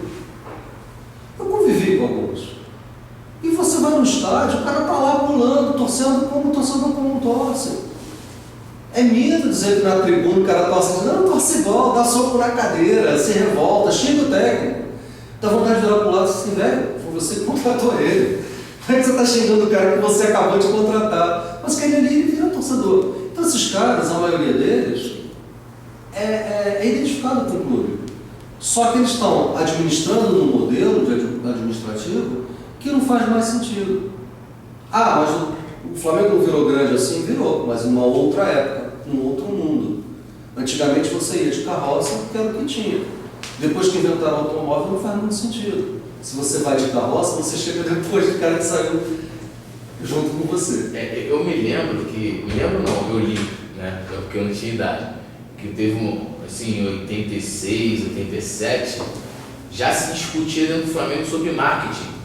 Eu convivi com alguns. E você vai no estádio, o cara está lá pulando, torcendo como o torcedor comum torce. É mito dizer que na tribuna o cara torce, não, torce igual, dá soco na cadeira, se revolta, xinga o técnico. Dá vontade de virar para o lado e dizer assim, velho, foi você que contratou ele. Não é que você está xingando o cara que você acabou de contratar. Mas que ele vira torcedor. Então esses caras, a maioria deles, é identificado com o clube. Só que eles estão administrando num modelo administrativo que não faz mais sentido. Mas o Flamengo não virou grande assim? Virou, mas em uma outra época, num outro mundo. Antigamente você ia de carroça porque era o que tinha. Depois que inventaram o automóvel não faz muito sentido. Se você vai de carroça, você chega depois do cara que saiu junto com você. Eu me lembro não, eu li, né, porque eu não tinha idade, que teve assim, em 86, 87, já se discutia dentro do Flamengo sobre marketing.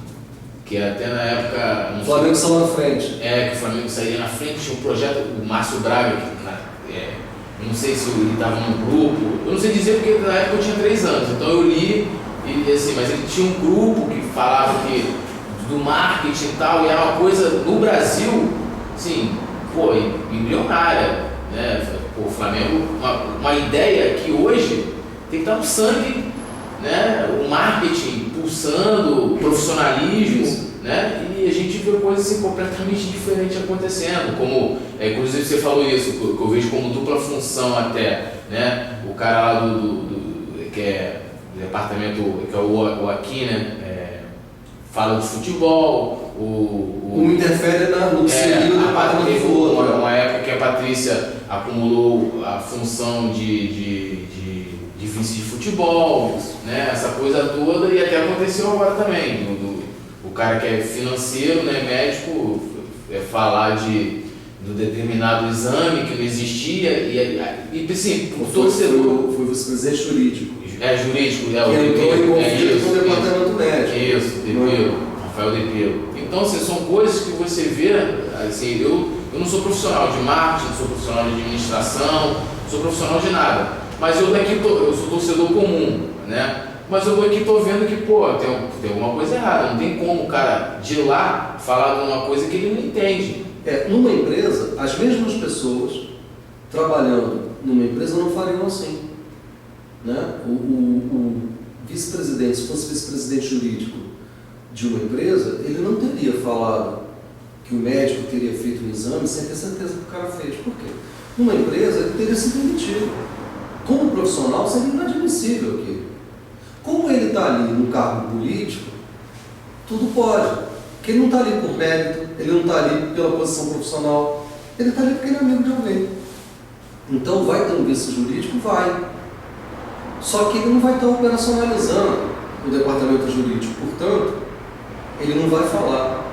Que até na época... O Flamengo saiu na frente. Que o Flamengo saía na frente, tinha um projeto, o Márcio Braga, não sei se ele estava num grupo, eu não sei dizer porque na época eu tinha 3 anos, então eu li, assim, mas ele tinha um grupo que falava do marketing e tal, e era uma coisa, no Brasil, assim, milionária, né? O Flamengo, uma ideia que hoje tem que estar no sangue, né? O marketing pulsando, o profissionalismo, né? E a gente vê coisas assim, completamente diferentes acontecendo, como, inclusive você falou isso, que eu vejo como dupla função até, né? O cara lá que é do departamento, que é o aqui, né? Fala de futebol, um interfere no seguido do departamento do outro. Uma época que a Patrícia acumulou a função de vice de futebol, né? Essa coisa toda, e até aconteceu agora também, o cara que é financeiro, né, médico, falar do determinado exame que não existia, e assim, o torcedor... Foi vice-presidente jurídico. Jurídico, que entrou em conflito com o departamento médico. Isso, Depelo, Rafael Depelo. Então, assim, são coisas que você vê, assim, eu não sou profissional de marketing, não sou profissional de administração, não sou profissional de nada, mas eu sou torcedor comum, né? Mas eu aqui tô vendo que, pô, tem alguma coisa errada, não tem como o cara de lá falar de uma coisa que ele não entende. Numa empresa, as mesmas pessoas trabalhando numa empresa não fariam assim, né? O vice-presidente, se fosse vice-presidente jurídico de uma empresa, ele não teria falado que o médico teria feito um exame sem ter certeza que o cara fez. Por quê? Numa empresa, ele teria sido demitido. Como profissional, seria inadmissível aquilo. Como ele está ali no cargo político, tudo pode. Porque ele não está ali por mérito, ele não está ali pela posição profissional, ele está ali porque ele é amigo de alguém. Então, vai ter um vice jurídico? Vai. Só que ele não vai estar operacionalizando o departamento jurídico. Portanto, ele não vai falar.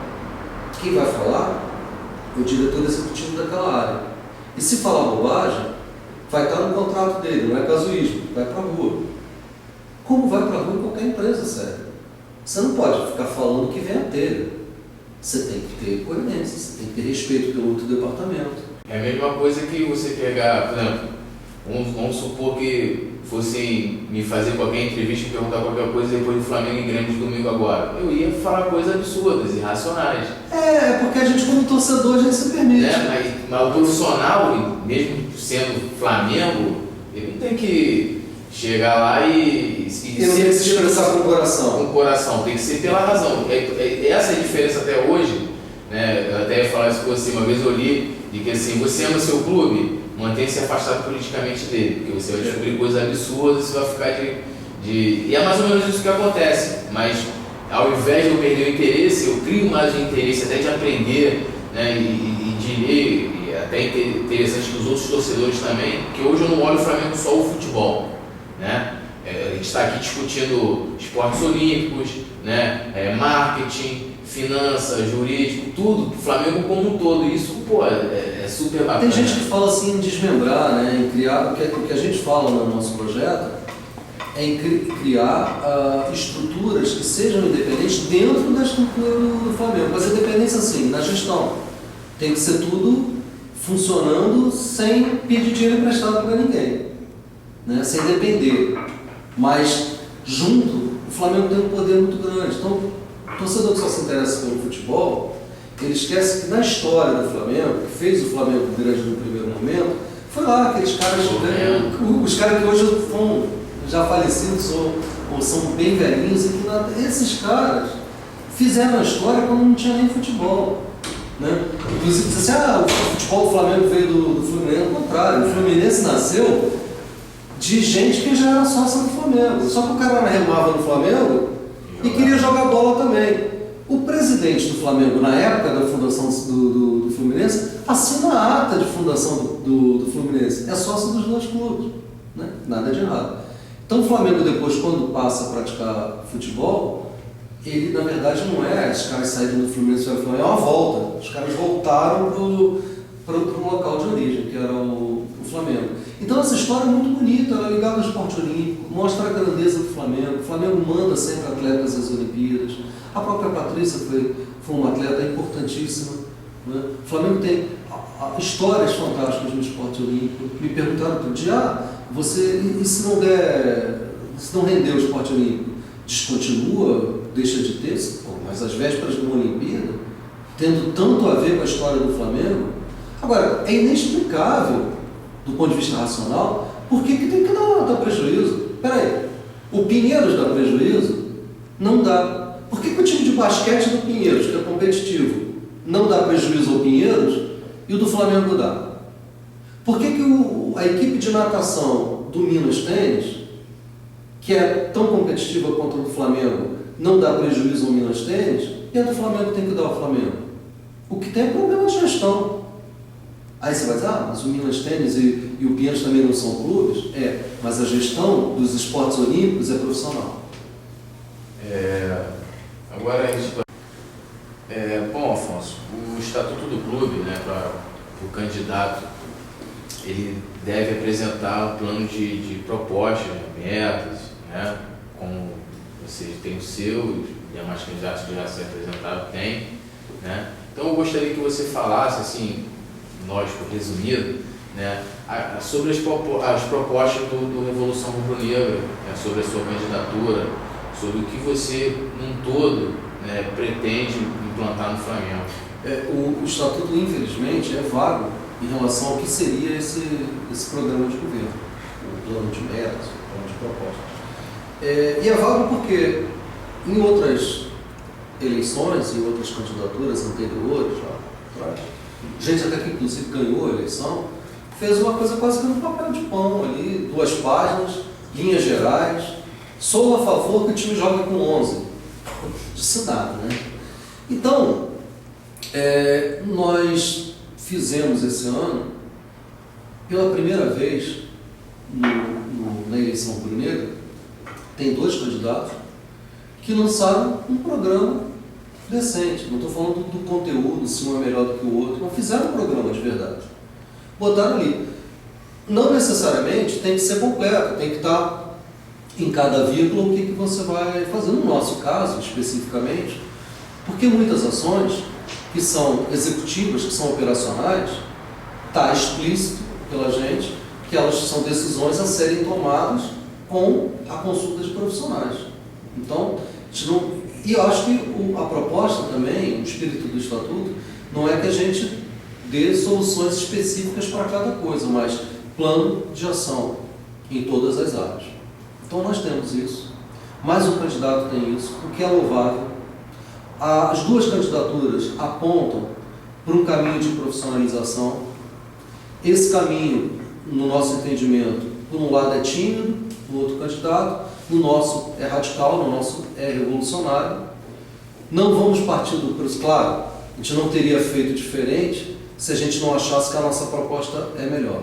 Quem vai falar é o diretor executivo daquela área. E se falar bobagem, vai estar no contrato dele, não é casuísmo, vai para a rua. Como vai para a rua em qualquer empresa séria. Você não pode ficar falando que vem a telha. Você tem que ter coerência, você tem que ter respeito pelo outro departamento. É a mesma coisa que você pegar, por exemplo, vamos supor que fossem me fazer qualquer entrevista e perguntar qualquer coisa depois do Flamengo e Grêmio de domingo agora. Eu ia falar coisas absurdas, irracionais. Porque a gente como torcedor, a gente se permite. Mas o profissional, mesmo sendo Flamengo, ele não tem que chegar lá e ele tem que se expressar com o coração. Com o coração, tem que ser pela razão. Essa é a diferença até hoje, né? Eu até ia falar isso com você, uma vez eu li, de que assim, você ama seu clube, mantenha-se afastado politicamente dele, porque você vai descobrir coisas absurdas, você vai ficar E é mais ou menos isso que acontece, mas ao invés de eu perder o interesse, eu crio mais o interesse até de aprender, né, e de ler, e até interessante que os outros torcedores também, que hoje eu não olho o Flamengo só o futebol, né? A gente está aqui discutindo esportes olímpicos, né, marketing, finanças, jurídico, tudo, o Flamengo como um todo. Isso, pô, é super bacana. Tem gente que fala assim em desmembrar, né, em criar, o que a gente fala no nosso projeto é em criar estruturas que sejam independentes dentro da estrutura do Flamengo. Mas independência assim, na gestão. Tem que ser tudo funcionando sem pedir dinheiro emprestado para ninguém, né, sem depender. Mas junto, o Flamengo tem um poder muito grande. Então, o torcedor que só se interessa pelo futebol, ele esquece que na história do Flamengo, que fez o Flamengo grande no primeiro momento, foi lá aqueles caras, os caras que hoje são já falecidos ou são bem velhinhos, esses caras fizeram a história quando não tinha nem futebol, né? Inclusive, diz assim, o futebol do Flamengo veio do Fluminense. Ao contrário, o Fluminense nasceu de gente que já era sócia do Flamengo, só que o cara remava no Flamengo e queria jogar bola também. O presidente do Flamengo, na época da fundação do Fluminense, assina a ata de fundação do Fluminense. É sócio dos dois clubes, né? Nada de errado. Então o Flamengo depois, quando passa a praticar futebol, ele na verdade não é os caras saíram do Fluminense para o Flamengo, é uma volta. Os caras voltaram para o local de origem, que era o Flamengo. Então essa história é muito bonita, ela é ligada ao esporte olímpico, mostra a grandeza do Flamengo. O Flamengo manda sempre atletas às Olimpíadas. A própria Patrícia foi uma atleta importantíssima, né? O Flamengo tem histórias fantásticas no esporte olímpico. Me perguntaram outro dia, e se não render o esporte olímpico, descontinua, deixa de ter? Pô, mas às vésperas de uma Olimpíada, tendo tanto a ver com a história do Flamengo. Agora, é inexplicável, do ponto de vista racional, por que tem que dar prejuízo? Peraí, o Pinheiros dá prejuízo? Não dá. Por que o time de basquete do Pinheiros, que é competitivo, não dá prejuízo ao Pinheiros e o do Flamengo dá? Por que a equipe de natação do Minas Tênis, que é tão competitiva quanto a do Flamengo, não dá prejuízo ao Minas Tênis e a do Flamengo tem que dar ao Flamengo? O que tem é problema de gestão. Aí você vai dizer, mas o Minas Tênis e e o Pinheiros também não são clubes, mas a gestão dos esportes olímpicos é profissional. Agora a gente bom, Afonso, o estatuto do clube, né, para o candidato, ele deve apresentar um plano de propostas, metas, né, como você tem o seu, os demais candidatos que já se apresentaram têm, né. Então eu gostaria que você falasse, assim, lógico, resumido, né, sobre as propostas do Revolução Rubro-Negra, né, sobre a sua candidatura, sobre o que você, num todo, né, pretende implantar no Flamengo. O estatuto, infelizmente, é vago em relação ao que seria esse programa de governo, o plano de metas, o plano de propostas. E é vago porque em outras eleições, em outras candidaturas anteriores, lá atrás, gente até que inclusive ganhou a eleição, fez uma coisa quase que no papel de pão ali, 2 páginas, linhas gerais. Sou a favor que o time jogue com 11. Disse nada, né? Então, nós fizemos esse ano, pela primeira vez, na eleição rubro-negra, tem 2 candidatos que lançaram um programa decente. Não estou falando do conteúdo, se um é melhor do que o outro, mas fizeram um programa de verdade. Botaram ali. Não necessariamente tem que ser completo, tem que estar em cada vírgula o que você vai fazer. No nosso caso, especificamente, porque muitas ações que são executivas, que são operacionais, está explícito pela gente que elas são decisões a serem tomadas com a consulta de profissionais. Então, e eu acho que a proposta também, o espírito do estatuto, não é que a gente dê soluções específicas para cada coisa, mas plano de ação em todas as áreas. Então nós temos isso, mais um candidato tem isso, o que é louvável. As 2 candidaturas apontam para um caminho de profissionalização. Esse caminho, no nosso entendimento, por um lado é tímido, no outro candidato, no nosso é radical, no nosso é revolucionário. Não vamos partir do preço, claro, a gente não teria feito diferente se a gente não achasse que a nossa proposta é melhor.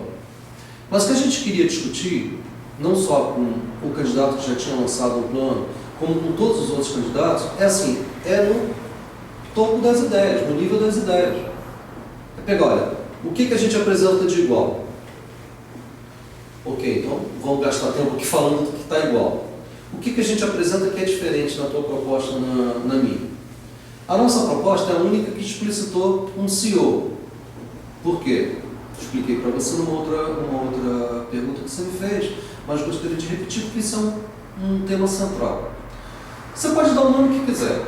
Mas o que a gente queria discutir, não só com o candidato que já tinha lançado um plano, como com todos os outros candidatos, é no topo das ideias, no nível das ideias. É pegar, olha, o que a gente apresenta de igual? Ok, então vamos gastar tempo aqui falando do que está igual. O que a gente apresenta que é diferente na tua proposta, na minha? A nossa proposta é a única que explicitou um CEO. Por quê? Expliquei para você numa outra pergunta que você me fez, mas gostaria de repetir porque isso é um tema central. Você pode dar o nome que quiser.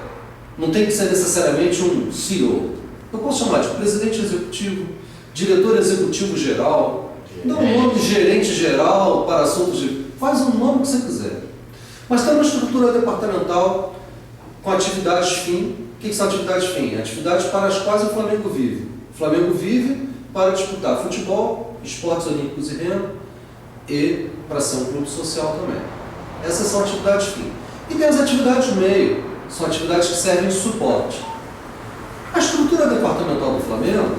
Não tem que ser necessariamente um CEO. Eu posso chamar de presidente executivo, diretor executivo geral, dá um nome de gerente geral para assuntos de... Faz o nome que você quiser. Mas tem uma estrutura departamental com atividades fim. O que são atividades fim? Atividades para as quais o Flamengo vive. O Flamengo vive para disputar futebol, esportes olímpicos e remo e para ser um clube social também. Essas são atividades fim. E tem as atividades meio, são atividades que servem de suporte. A estrutura departamental do Flamengo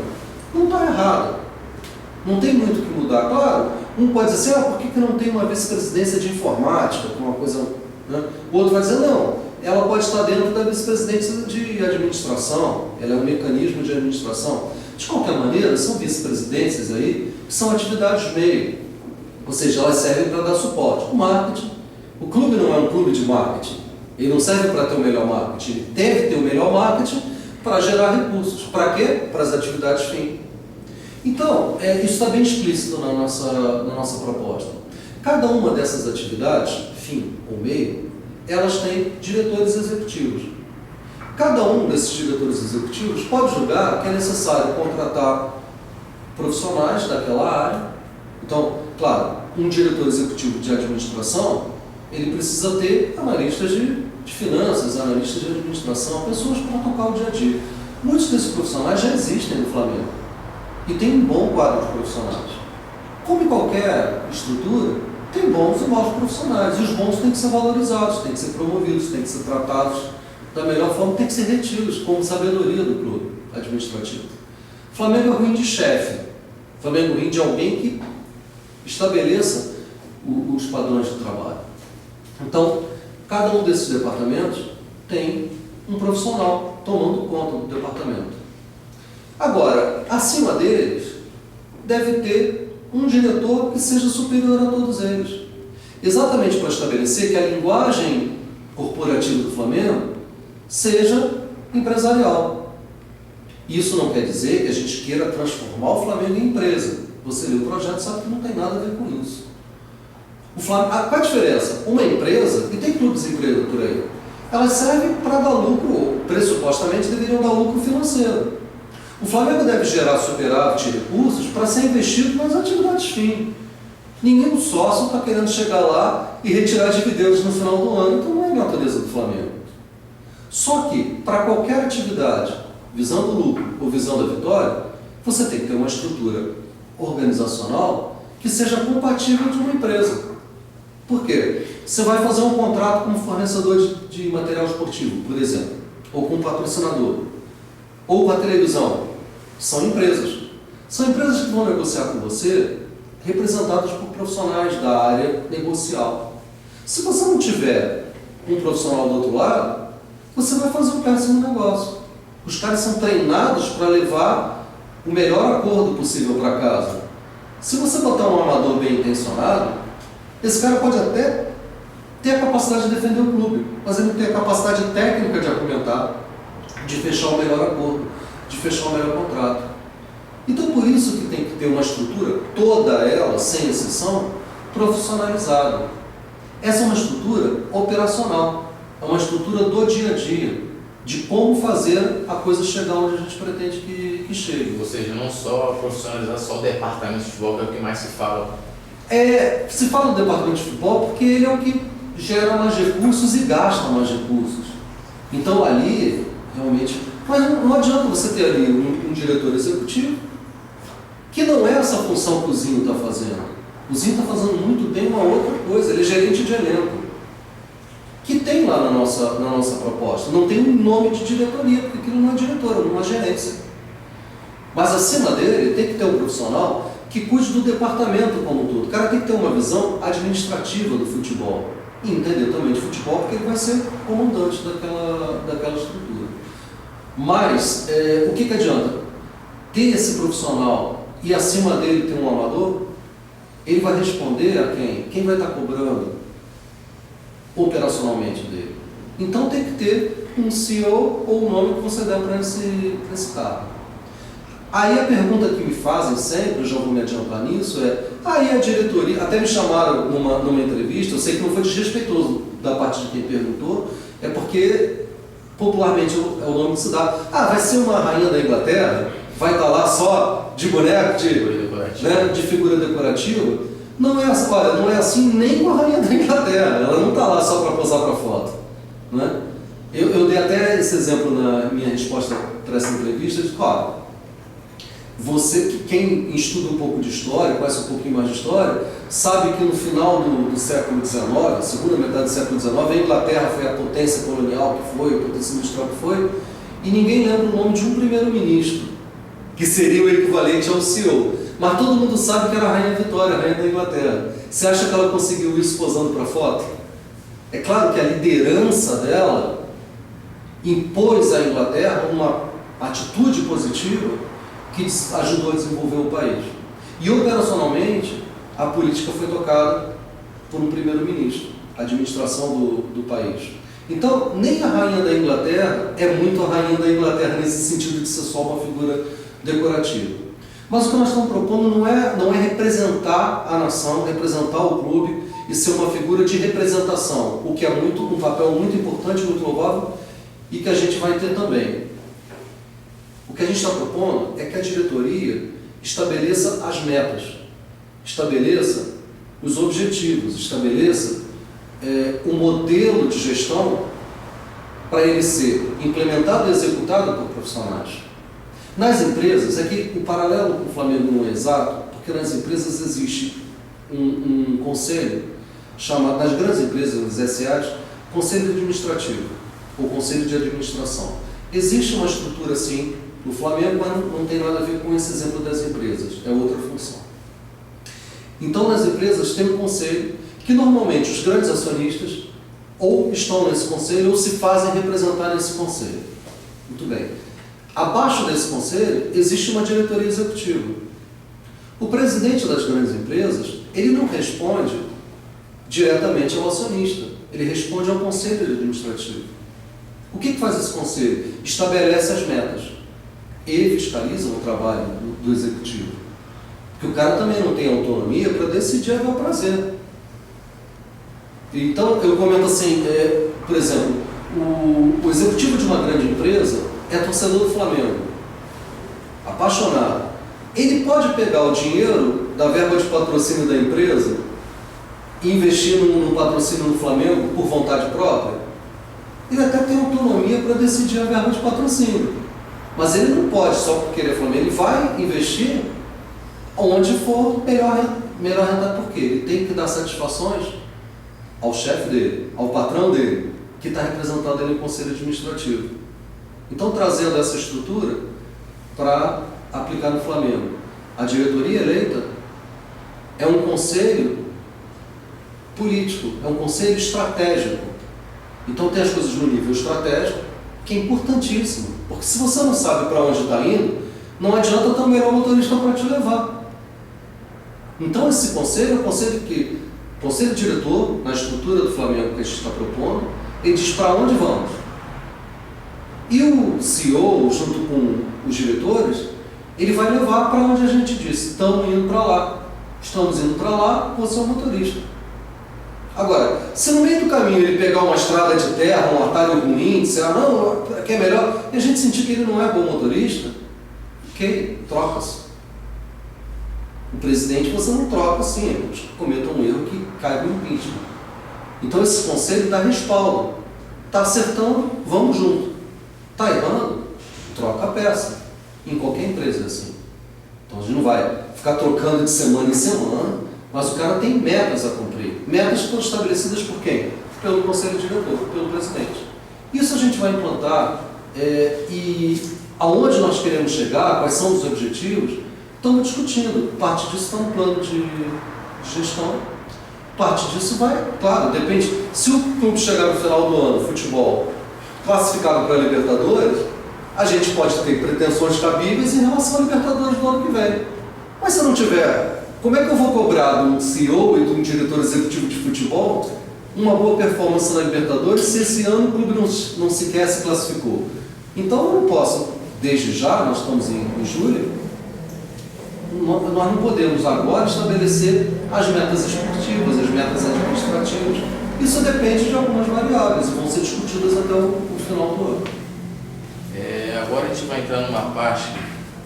não está errada. Não tem muito o que mudar. Claro, um pode dizer assim, por que não tem uma vice-presidência de informática, uma coisa, né? O outro vai dizer, não, ela pode estar dentro da vice-presidência de administração, ela é um mecanismo de administração. De qualquer maneira, são vice-presidências aí, que são atividades meio, ou seja, elas servem para dar suporte. O marketing, o clube não é um clube de marketing, ele não serve para ter o melhor marketing, ele deve ter o melhor marketing para gerar recursos. Para quê? Para as atividades fim. Então, isso está bem explícito na nossa proposta. Cada uma dessas atividades, fim ou meio, elas têm diretores executivos. Cada um desses diretores executivos pode julgar que é necessário contratar profissionais daquela área. Então, claro, um diretor executivo de administração, ele precisa ter analistas de finanças, analistas de administração, pessoas para tocar o dia a dia. Muitos desses profissionais já existem no Flamengo e tem um bom quadro de profissionais. Como em qualquer estrutura, tem bons e maus profissionais, e os bons têm que ser valorizados, têm que ser promovidos, têm que ser tratados da melhor forma, têm que ser retidos como sabedoria do clube administrativo. Flamengo é ruim de chefe, Flamengo é ruim de alguém que estabeleça os padrões de trabalho. Então, cada um desses departamentos tem um profissional tomando conta do departamento. Agora, acima deles, deve ter um diretor que seja superior a todos eles. Exatamente para estabelecer que a linguagem corporativa do Flamengo seja empresarial. Isso não quer dizer que a gente queira transformar o Flamengo em empresa. Você lê o projeto e sabe que não tem nada a ver com isso. Qual é a diferença? Uma empresa, e tem clubes de empresa por aí, elas servem para dar lucro, ou pressupostamente deveriam dar lucro financeiro. O Flamengo deve gerar superávit e recursos para ser investido nas atividades fim. Nenhum sócio está querendo chegar lá e retirar dividendos no final do ano, então não é a natureza do Flamengo. Só que, para qualquer atividade, visando o lucro ou visando a vitória, você tem que ter uma estrutura organizacional que seja compatível de uma empresa. Por quê? Você vai fazer um contrato com um fornecedor de material esportivo, por exemplo, ou com um patrocinador, ou com a televisão. São empresas. São empresas que vão negociar com você, representadas por profissionais da área negocial. Se você não tiver um profissional do outro lado, você vai fazer um péssimo negócio. Os caras são treinados para levar o melhor acordo possível para casa. Se você botar um amador bem intencionado, esse cara pode até ter a capacidade de defender o clube, mas ele não tem a capacidade técnica de argumentar, de fechar o melhor acordo, de fechar o melhor contrato. Então, por isso que tem que ter uma estrutura, toda ela, sem exceção, profissionalizada. Essa é uma estrutura operacional, é uma estrutura do dia a dia, de como fazer a coisa chegar onde a gente pretende que chegue. Ou seja, não só profissionalizar só o departamento de futebol, que é o que mais se fala. Se fala do departamento de futebol porque ele é o que gera mais recursos e gasta mais recursos. Então ali, realmente... Mas não adianta você ter ali um diretor executivo que não é essa função que o Zinho está fazendo. O Zinho está fazendo muito bem uma outra coisa, ele é gerente de elenco. Que tem lá na nossa proposta. Não tem um nome de diretoria, porque aquilo não é diretora, não é uma gerência. Mas acima dele tem que ter um profissional que cuide do departamento como um todo. O cara tem que ter uma visão administrativa do futebol. E entender também de futebol, porque ele vai ser comandante daquela estrutura. Mas, o que adianta? Ter esse profissional e acima dele ter um amador, ele vai responder a quem? Quem vai estar cobrando operacionalmente dele? Então tem que ter um CEO ou um nome que você dá para esse cargo. Aí a pergunta que me fazem sempre, eu já vou me adiantar nisso, aí a diretoria, até me chamaram numa entrevista, eu sei que não foi desrespeitoso da parte de quem perguntou, é porque popularmente é o nome que se dá. Vai ser uma rainha da Inglaterra? Vai estar lá só de boneco, de figura decorativa? Não é assim, olha, não é assim nem com a rainha da Inglaterra, ela não está lá só para posar para foto. Né? Eu dei até esse exemplo na minha resposta para essa entrevista, de claro, quem estuda um pouco de história, conhece um pouquinho mais de história, sabe que no final do século XIX, segunda metade do século XIX, a Inglaterra foi a potência colonial que foi, a potência industrial que foi, e ninguém lembra o nome de um primeiro-ministro, que seria o equivalente ao CEO. Mas todo mundo sabe que era a Rainha Vitória, a Rainha da Inglaterra. Você acha que ela conseguiu isso posando para foto? É claro que a liderança dela impôs à Inglaterra uma atitude positiva que ajudou a desenvolver o país. E operacionalmente, a política foi tocada por um primeiro-ministro, a administração do país. Então, nem a Rainha da Inglaterra é muito a Rainha da Inglaterra nesse sentido de ser só uma figura decorativa. Mas o que nós estamos propondo não é representar a nação, representar o clube e ser uma figura de representação, o que é um papel muito importante, muito louvável e que a gente vai ter também. O que a gente está propondo é que a diretoria estabeleça as metas, estabeleça os objetivos, estabeleça um modelo de gestão para ele ser implementado e executado por profissionais. Nas empresas, aqui o paralelo com o Flamengo não é exato, porque nas empresas existe um conselho, chamado, nas grandes empresas, nas SAs, conselho administrativo, ou conselho de administração. Existe uma estrutura assim no Flamengo, mas não tem nada a ver com esse exemplo das empresas, é outra função. Então, nas empresas tem um conselho que normalmente os grandes acionistas ou estão nesse conselho ou se fazem representar nesse conselho. Muito bem. Abaixo desse conselho existe uma diretoria executiva. O presidente das grandes empresas, ele não responde diretamente ao acionista, ele responde ao conselho administrativo. O que faz esse conselho? Estabelece as metas e fiscaliza o trabalho do executivo. Porque o cara também não tem autonomia para decidir a meu prazer. Então, eu comento assim, por exemplo, o executivo de uma grande empresa é torcedor do Flamengo, apaixonado. Ele pode pegar o dinheiro da verba de patrocínio da empresa e investir no patrocínio do Flamengo por vontade própria? Ele até tem autonomia para decidir a verba de patrocínio. Mas ele não pode, só porque ele é Flamengo, ele vai investir onde for melhor rentado, porque ele tem que dar satisfações ao chefe dele, ao patrão dele, que está representado ali no Conselho Administrativo. Então, trazendo essa estrutura para aplicar no Flamengo. A diretoria eleita é um conselho político, é um conselho estratégico. Então, tem as coisas no nível estratégico, que é importantíssimo. Porque se você não sabe para onde está indo, não adianta ter o melhor motorista para te levar. Então, esse conselho é um conselho que o conselho diretor, na estrutura do Flamengo que a gente está propondo, ele diz para onde vamos. E o CEO, junto com os diretores, ele vai levar para onde a gente disse, estamos indo para lá. Estamos indo para lá, você é o motorista. Agora, se no meio do caminho ele pegar uma estrada de terra, um atalho ruim, disser, não, aqui é melhor, e a gente sentir que ele não é bom motorista, ok, troca-se. O presidente você não troca assim, cometa um erro que cai no impeachment. Então esse conselho dá respaldo. Está acertando, vamos junto. Está errando, troca a peça. Em qualquer empresa é assim. Então a gente não vai ficar trocando de semana em semana, mas o cara tem metas a cumprir. Metas que estão estabelecidas por quem? Pelo conselho diretor, pelo presidente. Isso a gente vai implantar e aonde nós queremos chegar, quais são os objetivos, estamos discutindo. Parte disso está no plano de gestão. Parte disso vai, claro, depende. Se o clube chegar no final do ano, futebol, classificado para a Libertadores, a gente pode ter pretensões cabíveis em relação à Libertadores do ano que vem. Mas se não tiver, como é que eu vou cobrar de um CEO e de um diretor executivo de futebol uma boa performance na Libertadores se esse ano o clube não sequer se classificou? Então eu não posso, desde já, nós estamos em julho, nós não podemos agora estabelecer as metas esportivas, as metas administrativas. Isso depende de algumas variáveis e vão ser discutidas até o final do ano. Agora a gente vai entrar numa parte,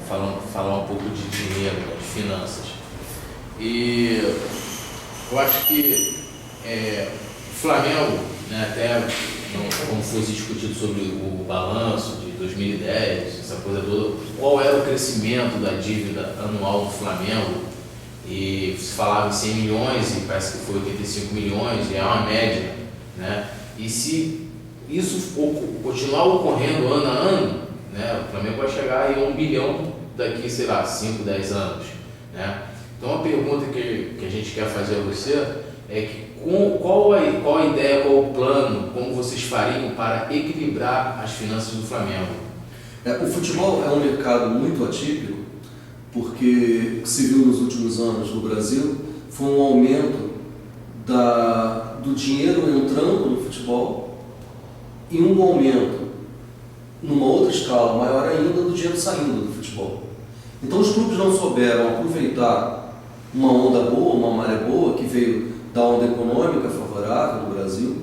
falar um pouco de dinheiro, de finanças. E eu acho que o Flamengo, né, até como fosse discutido sobre o balanço de 2010, essa coisa toda, qual era o crescimento da dívida anual do Flamengo, e se falava em 100 milhões e parece que foi 85 milhões, e é uma média, né? E se isso continuar ocorrendo ano a ano, né, o Flamengo vai chegar aí a 1 bilhão daqui, sei lá, 5, 10 anos, né? Então a pergunta que a gente quer fazer a você é que qual a ideia, qual o plano, como vocês fariam para equilibrar as finanças do Flamengo? O futebol é um mercado muito atípico, porque o que se viu nos últimos anos no Brasil foi um aumento do dinheiro entrando no futebol e um aumento, numa outra escala maior ainda, do dinheiro saindo do futebol. Então os clubes não souberam aproveitar uma onda boa, uma maré boa, que veio da onda econômica favorável no Brasil,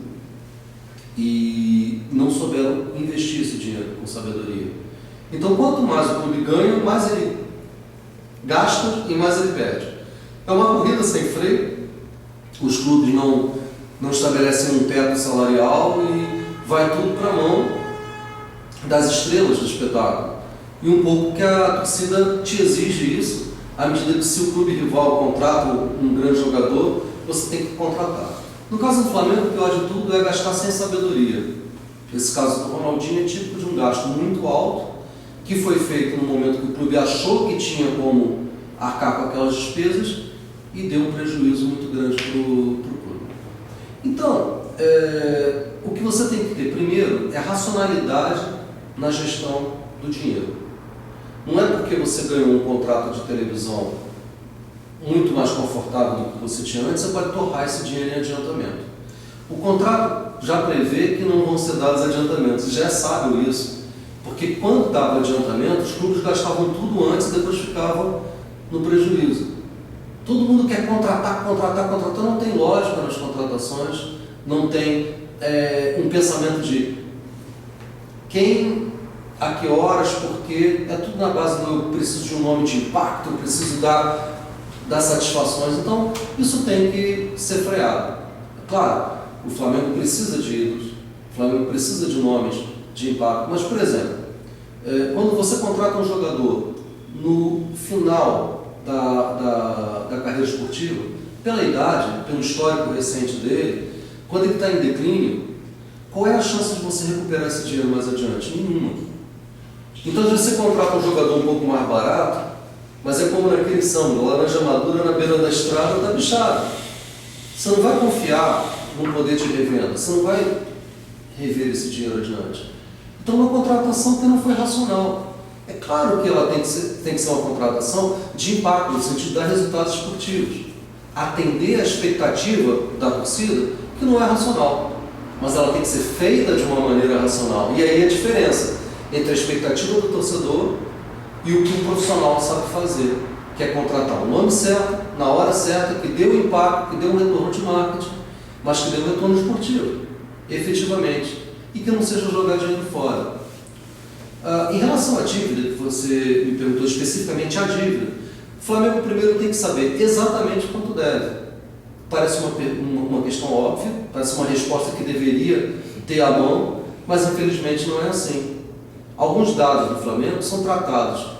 e não souberam investir esse dinheiro com sabedoria. Então, quanto mais o clube ganha, mais ele gasta e mais ele perde. É uma corrida sem freio, os clubes não estabelecem um teto salarial e vai tudo para a mão das estrelas do espetáculo. E um pouco que a torcida te exige isso, à medida que se o clube rival contrata um grande jogador, você tem que contratar. No caso do Flamengo, o pior de tudo é gastar sem sabedoria. Esse caso do Ronaldinho é típico de um gasto muito alto, que foi feito no momento que o clube achou que tinha como arcar com aquelas despesas, e deu um prejuízo muito grande para o clube. Então, o que você tem que ter primeiro é racionalidade na gestão do dinheiro. Não é porque você ganhou um contrato de televisão muito mais confortável do que você tinha antes, você pode torrar esse dinheiro em adiantamento. O contrato já prevê que não vão ser dados adiantamentos, já é sábio isso, porque quando dava adiantamento, os clubes gastavam tudo antes e depois ficavam no prejuízo. Todo mundo quer contratar, não tem lógica nas contratações, não tem um pensamento de quem, a que horas, porque é tudo na base do eu preciso de um nome de impacto, eu preciso dar satisfações, então isso tem que ser freado. Claro, o Flamengo precisa de ídolos, o Flamengo precisa de nomes de impacto, mas, por exemplo, quando você contrata um jogador no final da carreira esportiva, pela idade, pelo histórico recente dele, quando ele está em declínio, qual é a chance de você recuperar esse dinheiro mais adiante? Nenhuma. Então, às vezes você contrata um jogador um pouco mais barato, mas é como naquele samba, laranja madura na beira da estrada está bichada. Você não vai confiar no poder de revenda, você não vai rever esse dinheiro adiante. Então, uma contratação que não foi racional. É claro que ela tem que ser uma contratação de impacto, no sentido de dar resultados esportivos. Atender a expectativa da torcida, que não é racional. Mas ela tem que ser feita de uma maneira racional. E aí a diferença entre a expectativa do torcedor e o que um profissional sabe fazer, que é contratar o nome certo, na hora certa, que dê o impacto, que dê um retorno de marketing, mas que dê um retorno esportivo, efetivamente, e que não seja jogar dinheiro fora. Em relação à dívida, que você me perguntou especificamente a dívida, o Flamengo primeiro tem que saber exatamente quanto deve. Parece uma questão óbvia, parece uma resposta que deveria ter à mão, mas infelizmente não é assim. Alguns dados do Flamengo são tratados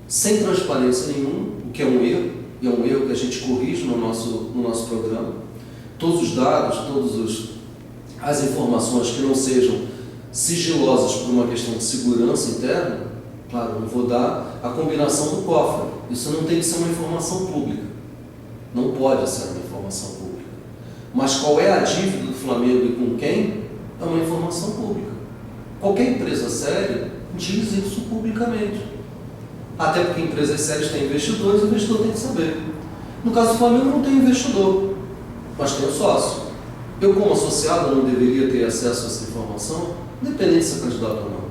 sem transparência nenhuma, o que é um erro, e é um erro que a gente corrige no nosso programa. Todos os dados, as informações que não sejam sigilosas por uma questão de segurança interna, claro, não vou dar a combinação do cofre. Isso não tem que ser uma informação pública. Não pode ser uma informação pública. Mas qual é a dívida do Flamengo e com quem? É uma informação pública. Qualquer empresa séria diz isso publicamente. Até porque empresas sérias têm investidores, o investidor tem que saber. No caso do Flamengo não tem investidor, mas tem o sócio. Eu, como associado, não deveria ter acesso a essa informação, independente de ser candidato ou não.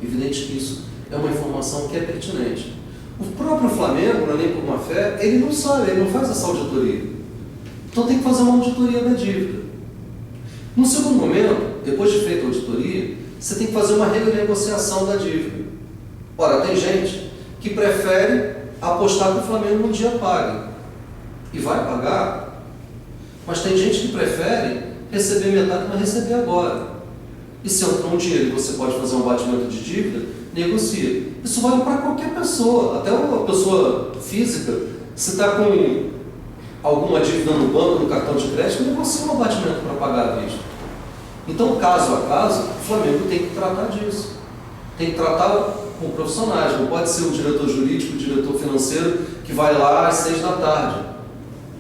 Evidente que isso é uma informação que é pertinente. O próprio Flamengo, não é nem por má fé, ele não sabe, ele não faz essa auditoria. Então tem que fazer uma auditoria da dívida. No segundo momento, depois de feita a auditoria, você tem que fazer uma renegociação da dívida. Ora, tem gente que prefere apostar que o Flamengo um dia pague. E vai pagar. Mas tem gente que prefere receber metade, mas receber agora. E se entrar um dinheiro e você pode fazer um abatimento de dívida, negocia. Isso vale para qualquer pessoa, até uma pessoa física. Se está com alguma dívida no banco, no cartão de crédito, negocia um abatimento para pagar à vista. Então, caso a caso, o Flamengo tem que tratar disso. Tem que tratar com profissionais. Não pode ser o diretor jurídico, o diretor financeiro que vai lá às 6 da tarde.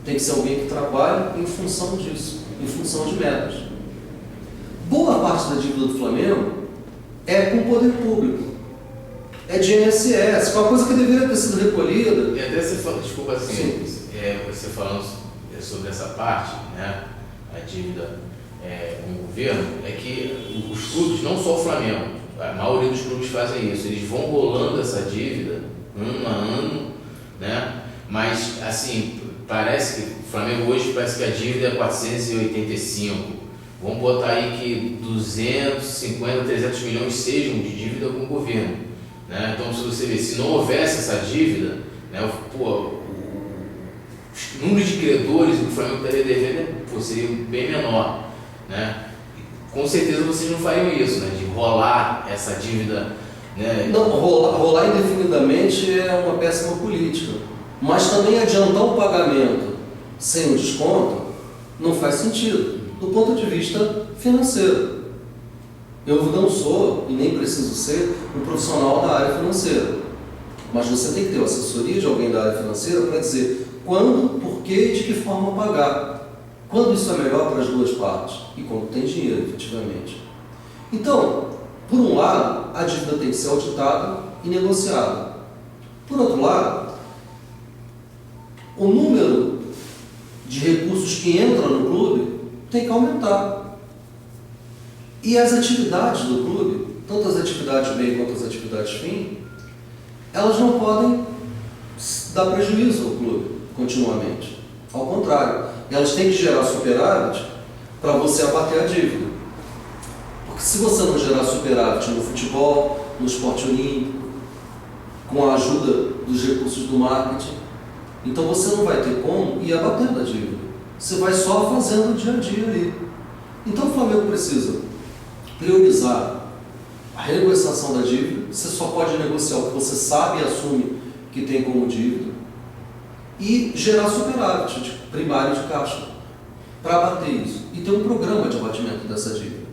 Tem que ser alguém que trabalhe em função disso, em função de metas. Boa parte da dívida do Flamengo é com o poder público. É de INSS, que é uma coisa que deveria ter sido recolhida. E até você falou, desculpa assim, você falando sobre essa parte, né, a dívida com o governo, é que os clubes, não só o Flamengo, a maioria dos clubes fazem isso, eles vão rolando essa dívida ano a ano, né, mas assim, parece que o Flamengo hoje parece que a dívida é 485. Vamos botar aí que 250, 300 milhões sejam de dívida com o governo, né? Então, se você ver, se não houvesse essa dívida, né, o número de credores que o Flamengo estaria devendo seria bem menor, né? Com certeza vocês não fariam isso, né, de rolar essa dívida, né? Não, rolar indefinidamente é uma péssima política, mas também adiantar o pagamento sem o desconto não faz sentido do ponto de vista financeiro. Eu não sou, e nem preciso ser, um profissional da área financeira, mas você tem que ter a assessoria de alguém da área financeira para dizer quando, por quê e de que forma pagar. Quando isso é melhor para as duas partes e quando tem dinheiro, efetivamente. Então, por um lado, a dívida tem que ser auditada e negociada. Por outro lado, o número de recursos que entram no clube tem que aumentar. E as atividades do clube, tanto as atividades meio quanto as atividades fim, elas não podem dar prejuízo ao clube continuamente. Ao contrário, elas têm que gerar superávit para você abater a dívida. Porque se você não gerar superávit no futebol, no esporte olímpico, com a ajuda dos recursos do marketing, então você não vai ter como ir abatendo a dívida. Você vai só fazendo o dia a dia ali. Então o Flamengo precisa priorizar a renegociação da dívida. Você só pode negociar o que você sabe e assume que tem como dívida, e gerar superávit primário de caixa para abater isso. E ter um programa de abatimento dessa dívida.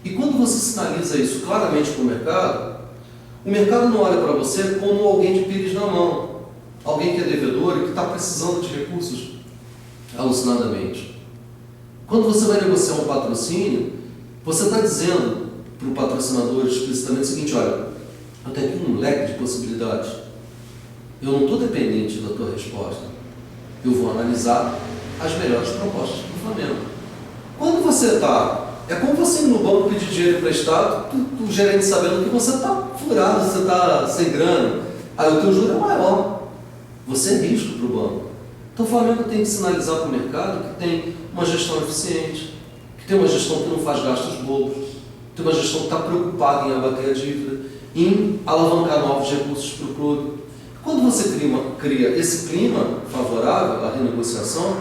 E quando você sinaliza isso claramente para o mercado não olha para você como alguém de pires na mão, alguém que é devedor e que está precisando de recursos alucinadamente. Quando você vai negociar um patrocínio, você está dizendo para o patrocinador explicitamente o seguinte: olha, eu tenho aqui um leque de possibilidades. Eu não estou dependente da tua resposta. Eu vou analisar as melhores propostas para o Flamengo. Quando você está... É como você ir no banco pedir dinheiro emprestado, o gerente sabendo que você está furado, você está sem grana. Aí o teu juro é maior. Você é risco para o banco. Então o Flamengo tem que sinalizar para o mercado que tem uma gestão eficiente, que tem uma gestão que não faz gastos bobos, tem uma gestão que está preocupada em abater a dívida, em alavancar novos recursos para o clube. Quando você cria esse clima favorável à renegociação,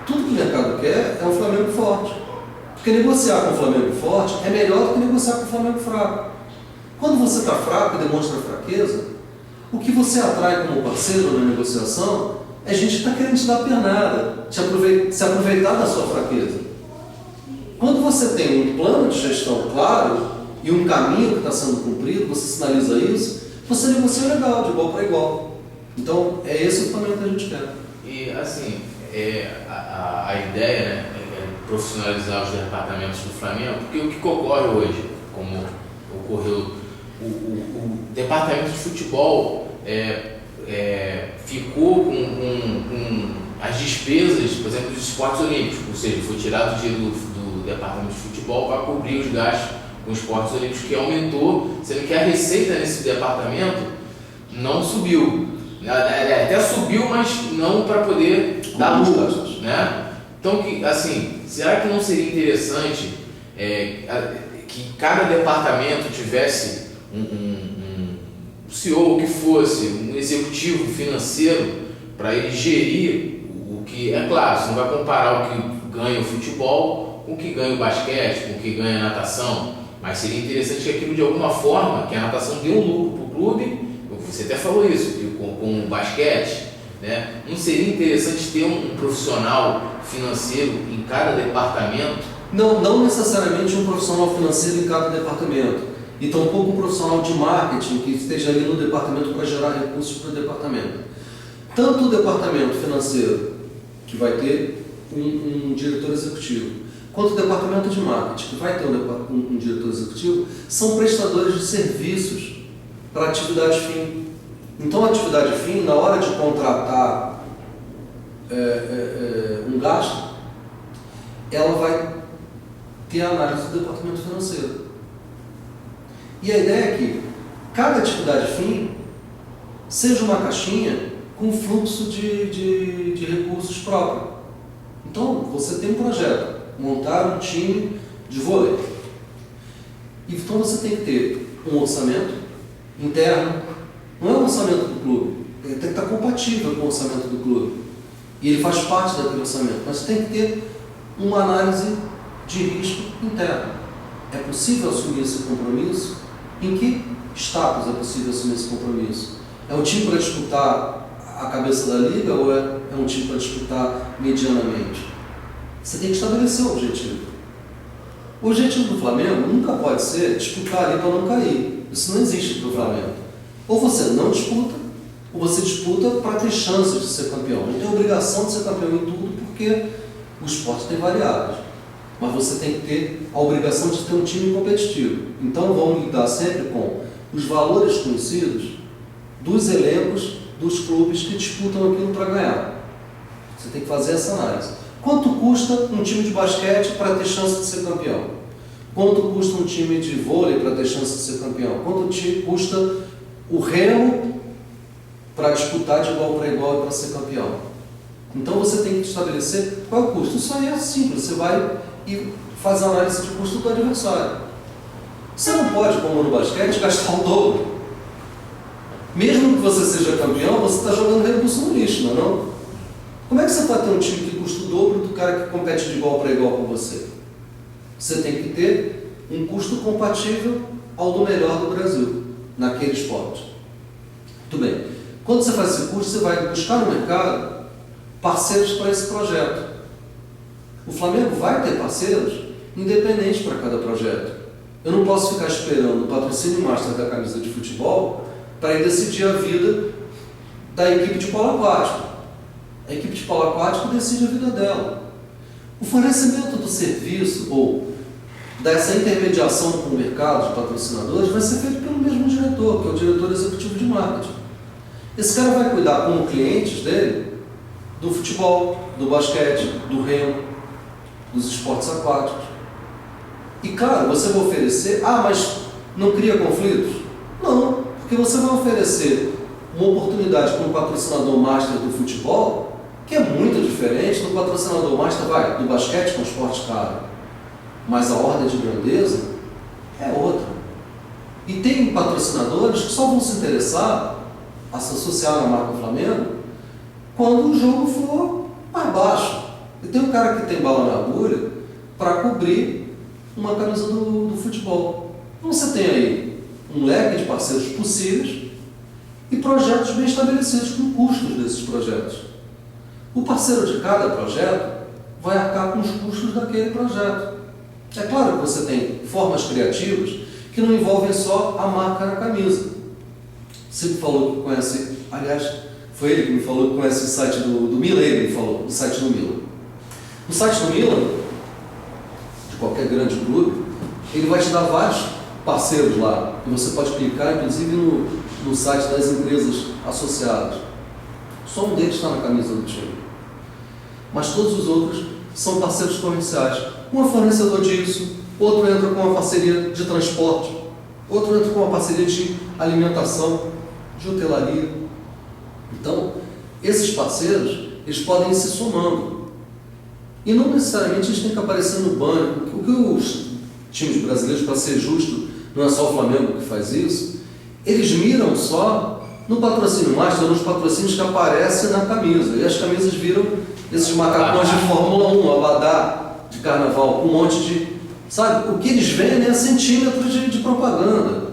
tudo que o mercado quer é um Flamengo forte. Porque negociar com o Flamengo forte é melhor do que negociar com o Flamengo fraco. Quando você está fraco e demonstra fraqueza, o que você atrai como parceiro na negociação é gente que está querendo te dar pernada, se aproveitar da sua fraqueza. Quando você tem um plano de gestão claro e um caminho que está sendo cumprido, você sinaliza isso, você negocia legal, de igual para igual. Então, é esse o Flamengo que a gente quer. E, assim, a ideia, né, é profissionalizar os departamentos do Flamengo, porque o que ocorre hoje, como ocorreu, o departamento de futebol ficou com as despesas, por exemplo, dos esportes olímpicos, ou seja, foi tirado o dinheiro do departamento de futebol para cobrir os gastos com os esportes olímpicos, que aumentou, sendo que a receita nesse departamento não subiu. Até subiu, mas não para poder dar lucro, né? Então, assim, será que não seria interessante que cada departamento tivesse um CEO, que fosse um executivo financeiro, para ele gerir o que, é claro, você não vai comparar o que ganha o futebol com o que ganha o basquete, com o que ganha a natação, mas seria interessante que aquilo, de alguma forma, que a natação dê um lucro para o clube. Você até falou isso, que com o basquete, né? Não seria interessante ter um profissional financeiro em cada departamento? Não necessariamente um profissional financeiro em cada departamento, e tampouco um profissional de marketing que esteja ali no departamento para gerar recursos para o departamento. Tanto o departamento financeiro, que vai ter um diretor executivo, quanto o departamento de marketing, que vai ter um diretor executivo, são prestadores de serviços para a atividade fim. Então, a atividade fim, na hora de contratar um gasto, ela vai ter a análise do departamento financeiro. E a ideia é que cada atividade fim seja uma caixinha com fluxo de recursos próprio. Então, você tem um projeto, montar um time de vôlei. Então, você tem que ter um orçamento interno. Não é o orçamento do clube, ele tem que estar compatível com o orçamento do clube. E ele faz parte daquele orçamento, mas tem que ter uma análise de risco interno. É possível assumir esse compromisso? Em que status é possível assumir esse compromisso? É um time para disputar a cabeça da liga ou é um time para disputar medianamente? Você tem que estabelecer o objetivo. O objetivo do Flamengo nunca pode ser disputar ali para não cair. Isso não existe para o Flamengo. Ou você não disputa, ou você disputa para ter chances de ser campeão. Não tem obrigação de ser campeão em tudo, porque o esporte tem variáveis. Mas você tem que ter a obrigação de ter um time competitivo. Então vamos lidar sempre com os valores conhecidos dos elencos dos clubes que disputam aquilo para ganhar. Você tem que fazer essa análise. Quanto custa um time de basquete para ter chance de ser campeão? Quanto custa um time de vôlei para ter chance de ser campeão? Quanto custa o remo para disputar de igual para igual e para ser campeão? Então você tem que estabelecer qual é o custo. Isso aí é simples, você vai e faz a análise de custo do adversário. Você não pode, como no basquete, gastar o dobro. Mesmo que você seja campeão, você está jogando recurso no lixo, não é não? Como é que você pode ter um time que custa o dobro do cara que compete de igual para igual com você? Você tem que ter um custo compatível ao do melhor do Brasil, naquele esporte. Muito bem. Quando você faz esse custo, você vai buscar no mercado parceiros para esse projeto. O Flamengo vai ter parceiros independentes para cada projeto. Eu não posso ficar esperando o patrocínio master da camisa de futebol para ir decidir a vida da equipe de polo aquático. A equipe de polo aquático decide a vida dela. O fornecimento do serviço ou dessa intermediação com o mercado de patrocinadores vai ser feito pelo mesmo diretor, que é o diretor executivo de marketing. Esse cara vai cuidar como clientes dele do futebol, do basquete, do remo, dos esportes aquáticos. E claro, você vai oferecer, mas não cria conflitos? Não, porque você vai oferecer uma oportunidade para um patrocinador master do futebol que é muito diferente do patrocinador master do basquete com esporte caro. Mas a ordem de grandeza é outra. E tem patrocinadores que só vão se interessar a se associar na marca Flamengo quando o jogo for mais baixo. E tem um cara que tem bala na agulha para cobrir uma camisa do futebol. Então você tem aí um leque de parceiros possíveis e projetos bem estabelecidos com custos desses projetos. O parceiro de cada projeto vai arcar com os custos daquele projeto. É claro que você tem formas criativas que não envolvem só a marca na camisa. Você me falou que conhece, aliás, foi ele que me falou que conhece o site do Milan, ele me falou, o site do Milan. O site do Milan, de qualquer grande clube, ele vai te dar vários parceiros lá. E você pode clicar, inclusive, no site das empresas associadas. Só um deles está na camisa do time. Mas todos os outros são parceiros comerciais. Um é fornecedor disso, outro entra com uma parceria de transporte, outro entra com uma parceria de alimentação, de hotelaria. Então, esses parceiros, eles podem ir se somando. E não necessariamente eles têm que aparecer no banner. O que os times brasileiros, para ser justo, não é só o Flamengo que faz isso, eles miram só no patrocínio master, nos patrocínios que aparecem na camisa. E as camisas viram esses macacões de Fórmula 1, abadá de carnaval, com um monte de... Sabe, o que eles vendem é centímetros de propaganda.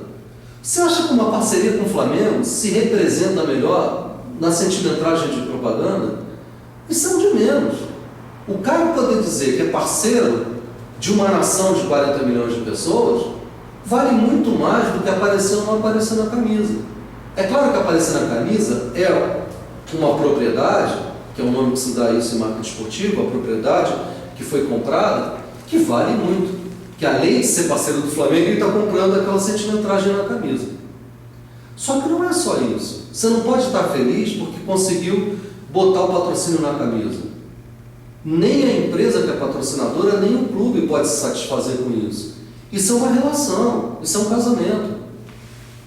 Você acha que uma parceria com o Flamengo se representa melhor na centimetragem de propaganda? Isso é um de menos. O cara poder dizer que é parceiro de uma nação de 40 milhões de pessoas vale muito mais do que aparecer ou não aparecer na camisa. É claro que aparecer na camisa é uma propriedade, que é o nome que se dá a isso em marketing esportivo, a propriedade que foi comprada, que vale muito. Que além de ser parceiro do Flamengo, ele está comprando aquela centimetragem na camisa. Só que não é só isso. Você não pode estar feliz porque conseguiu botar o patrocínio na camisa. Nem a empresa que é patrocinadora, nem o clube pode se satisfazer com isso. Isso é uma relação, isso é um casamento.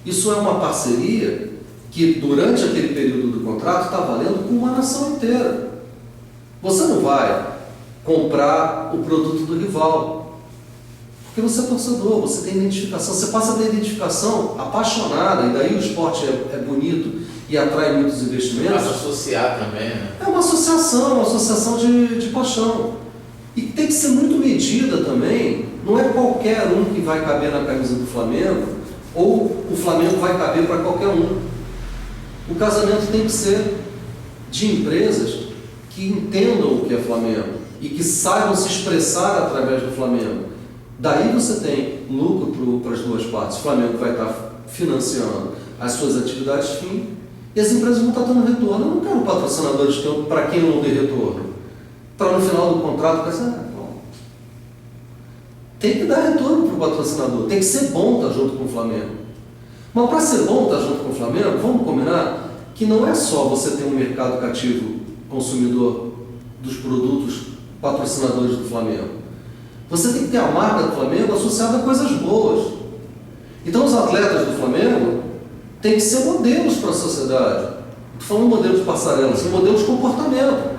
Isso é uma parceria que durante aquele período do contrato está valendo com uma nação inteira. Você não vai comprar o produto do rival, porque você é torcedor, você tem identificação, você passa a ter identificação apaixonada, e daí o esporte é bonito e atrai muitos investimentos. Passa a associar também, né? É uma associação de paixão. E tem que ser muito medida também, não é qualquer um que vai caber na camisa do Flamengo, ou o Flamengo vai caber para qualquer um. O casamento tem que ser de empresas que entendam o que é Flamengo e que saibam se expressar através do Flamengo. Daí você tem lucro para as duas partes. O Flamengo vai estar financiando as suas atividades fim E as empresas não estão dando retorno. Eu não quero patrocinadores para quem eu não dê retorno. Para no final do contrato pensar, tem que dar retorno para o patrocinador. Tem que ser bom estar junto com o Flamengo. Mas para ser bom estar junto com o Flamengo, vamos combinar que não é só você ter um mercado cativo consumidor dos produtos patrocinadores do Flamengo. Você tem que ter a marca do Flamengo associada a coisas boas. Então os atletas do Flamengo têm que ser modelos para a sociedade. Estou falando modelos de passarela, são modelos de comportamento.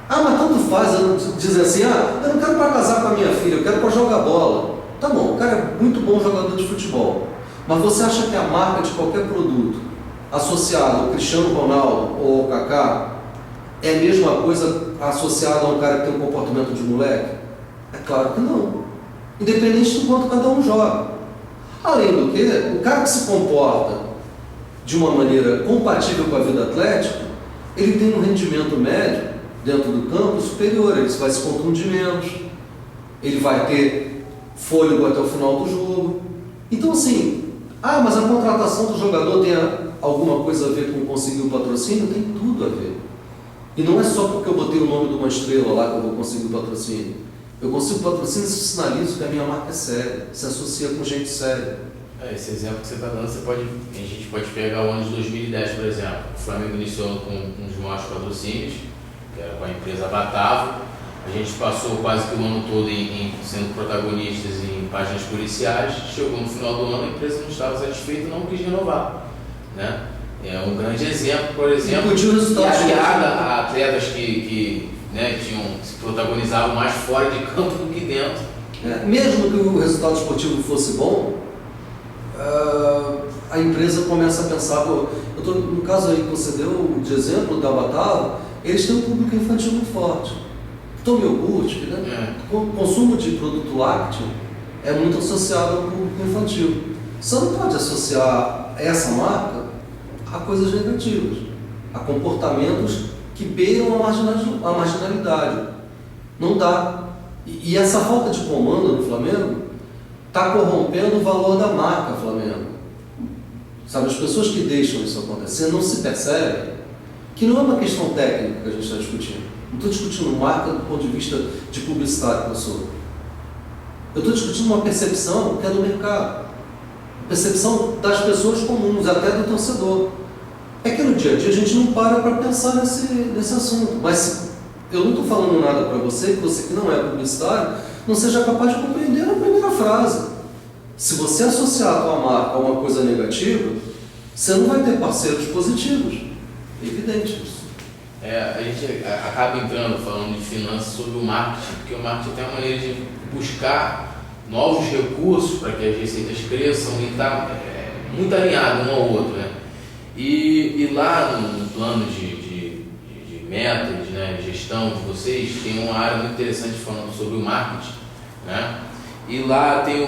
Mas tanto faz dizer assim, eu não quero para casar com a minha filha, eu quero para jogar bola. Tá bom, o cara é muito bom jogador de futebol. Mas você acha que a marca de qualquer produto associado ao Cristiano Ronaldo ou ao Kaká é a mesma coisa associada a um cara que tem um comportamento de moleque? É claro que não. Independente do quanto cada um joga. Além do que, o cara que se comporta de uma maneira compatível com a vida atlética, ele tem um rendimento médio dentro do campo superior, ele vai se contundir menos, ele vai ter fôlego até o final do jogo. Então assim, mas a contratação do jogador tem alguma coisa a ver com conseguir o patrocínio? Tem tudo a ver. E não é só porque eu botei o nome de uma estrela lá que eu vou conseguir o patrocínio. Eu consigo patrocínio se sinalizo que a minha marca é séria, se associa com gente séria. Esse exemplo que você está dando, a gente pode pegar o ano de 2010, por exemplo. O Flamengo iniciou com um dos maiores patrocínios, que era com a empresa Batavo. A gente passou quase que o ano todo sendo protagonistas em páginas policiais. Chegou no final do ano, a empresa não estava satisfeita e não quis renovar, né? É um grande exemplo, por exemplo, e aliada a atletas que se protagonizavam mais fora de campo do que dentro. Mesmo que o resultado esportivo fosse bom, a empresa começa a pensar, no caso aí que você deu de exemplo da Batavo, eles têm um público infantil muito forte. Tome iogurte, né? O consumo de produto lácteo é muito associado ao público infantil. Você não pode associar essa marca a coisas negativas, a comportamentos que beiram a marginalidade. Não dá. E essa falta de comando no Flamengo está corrompendo o valor da marca Flamengo. Sabe, as pessoas que deixam isso acontecer não se percebem que não é uma questão técnica que a gente está discutindo. Não estou discutindo marca do ponto de vista de publicitário que eu sou. Eu estou discutindo uma percepção que é do mercado. Percepção das pessoas comuns, até do torcedor. É que no dia a dia a gente não para pensar nesse assunto. Mas eu não estou falando nada para você que não é publicitário, não seja capaz de compreender a primeira frase. Se você associar a tua marca a uma coisa negativa, você não vai ter parceiros positivos. É evidente isso. A gente acaba entrando, falando de finanças, sobre o marketing, porque o marketing tem uma maneira de buscar novos recursos para que as receitas cresçam e está muito alinhado um ao outro, né? E lá no plano de metas, né, de gestão de vocês, tem uma área muito interessante falando sobre o marketing, né? E lá tem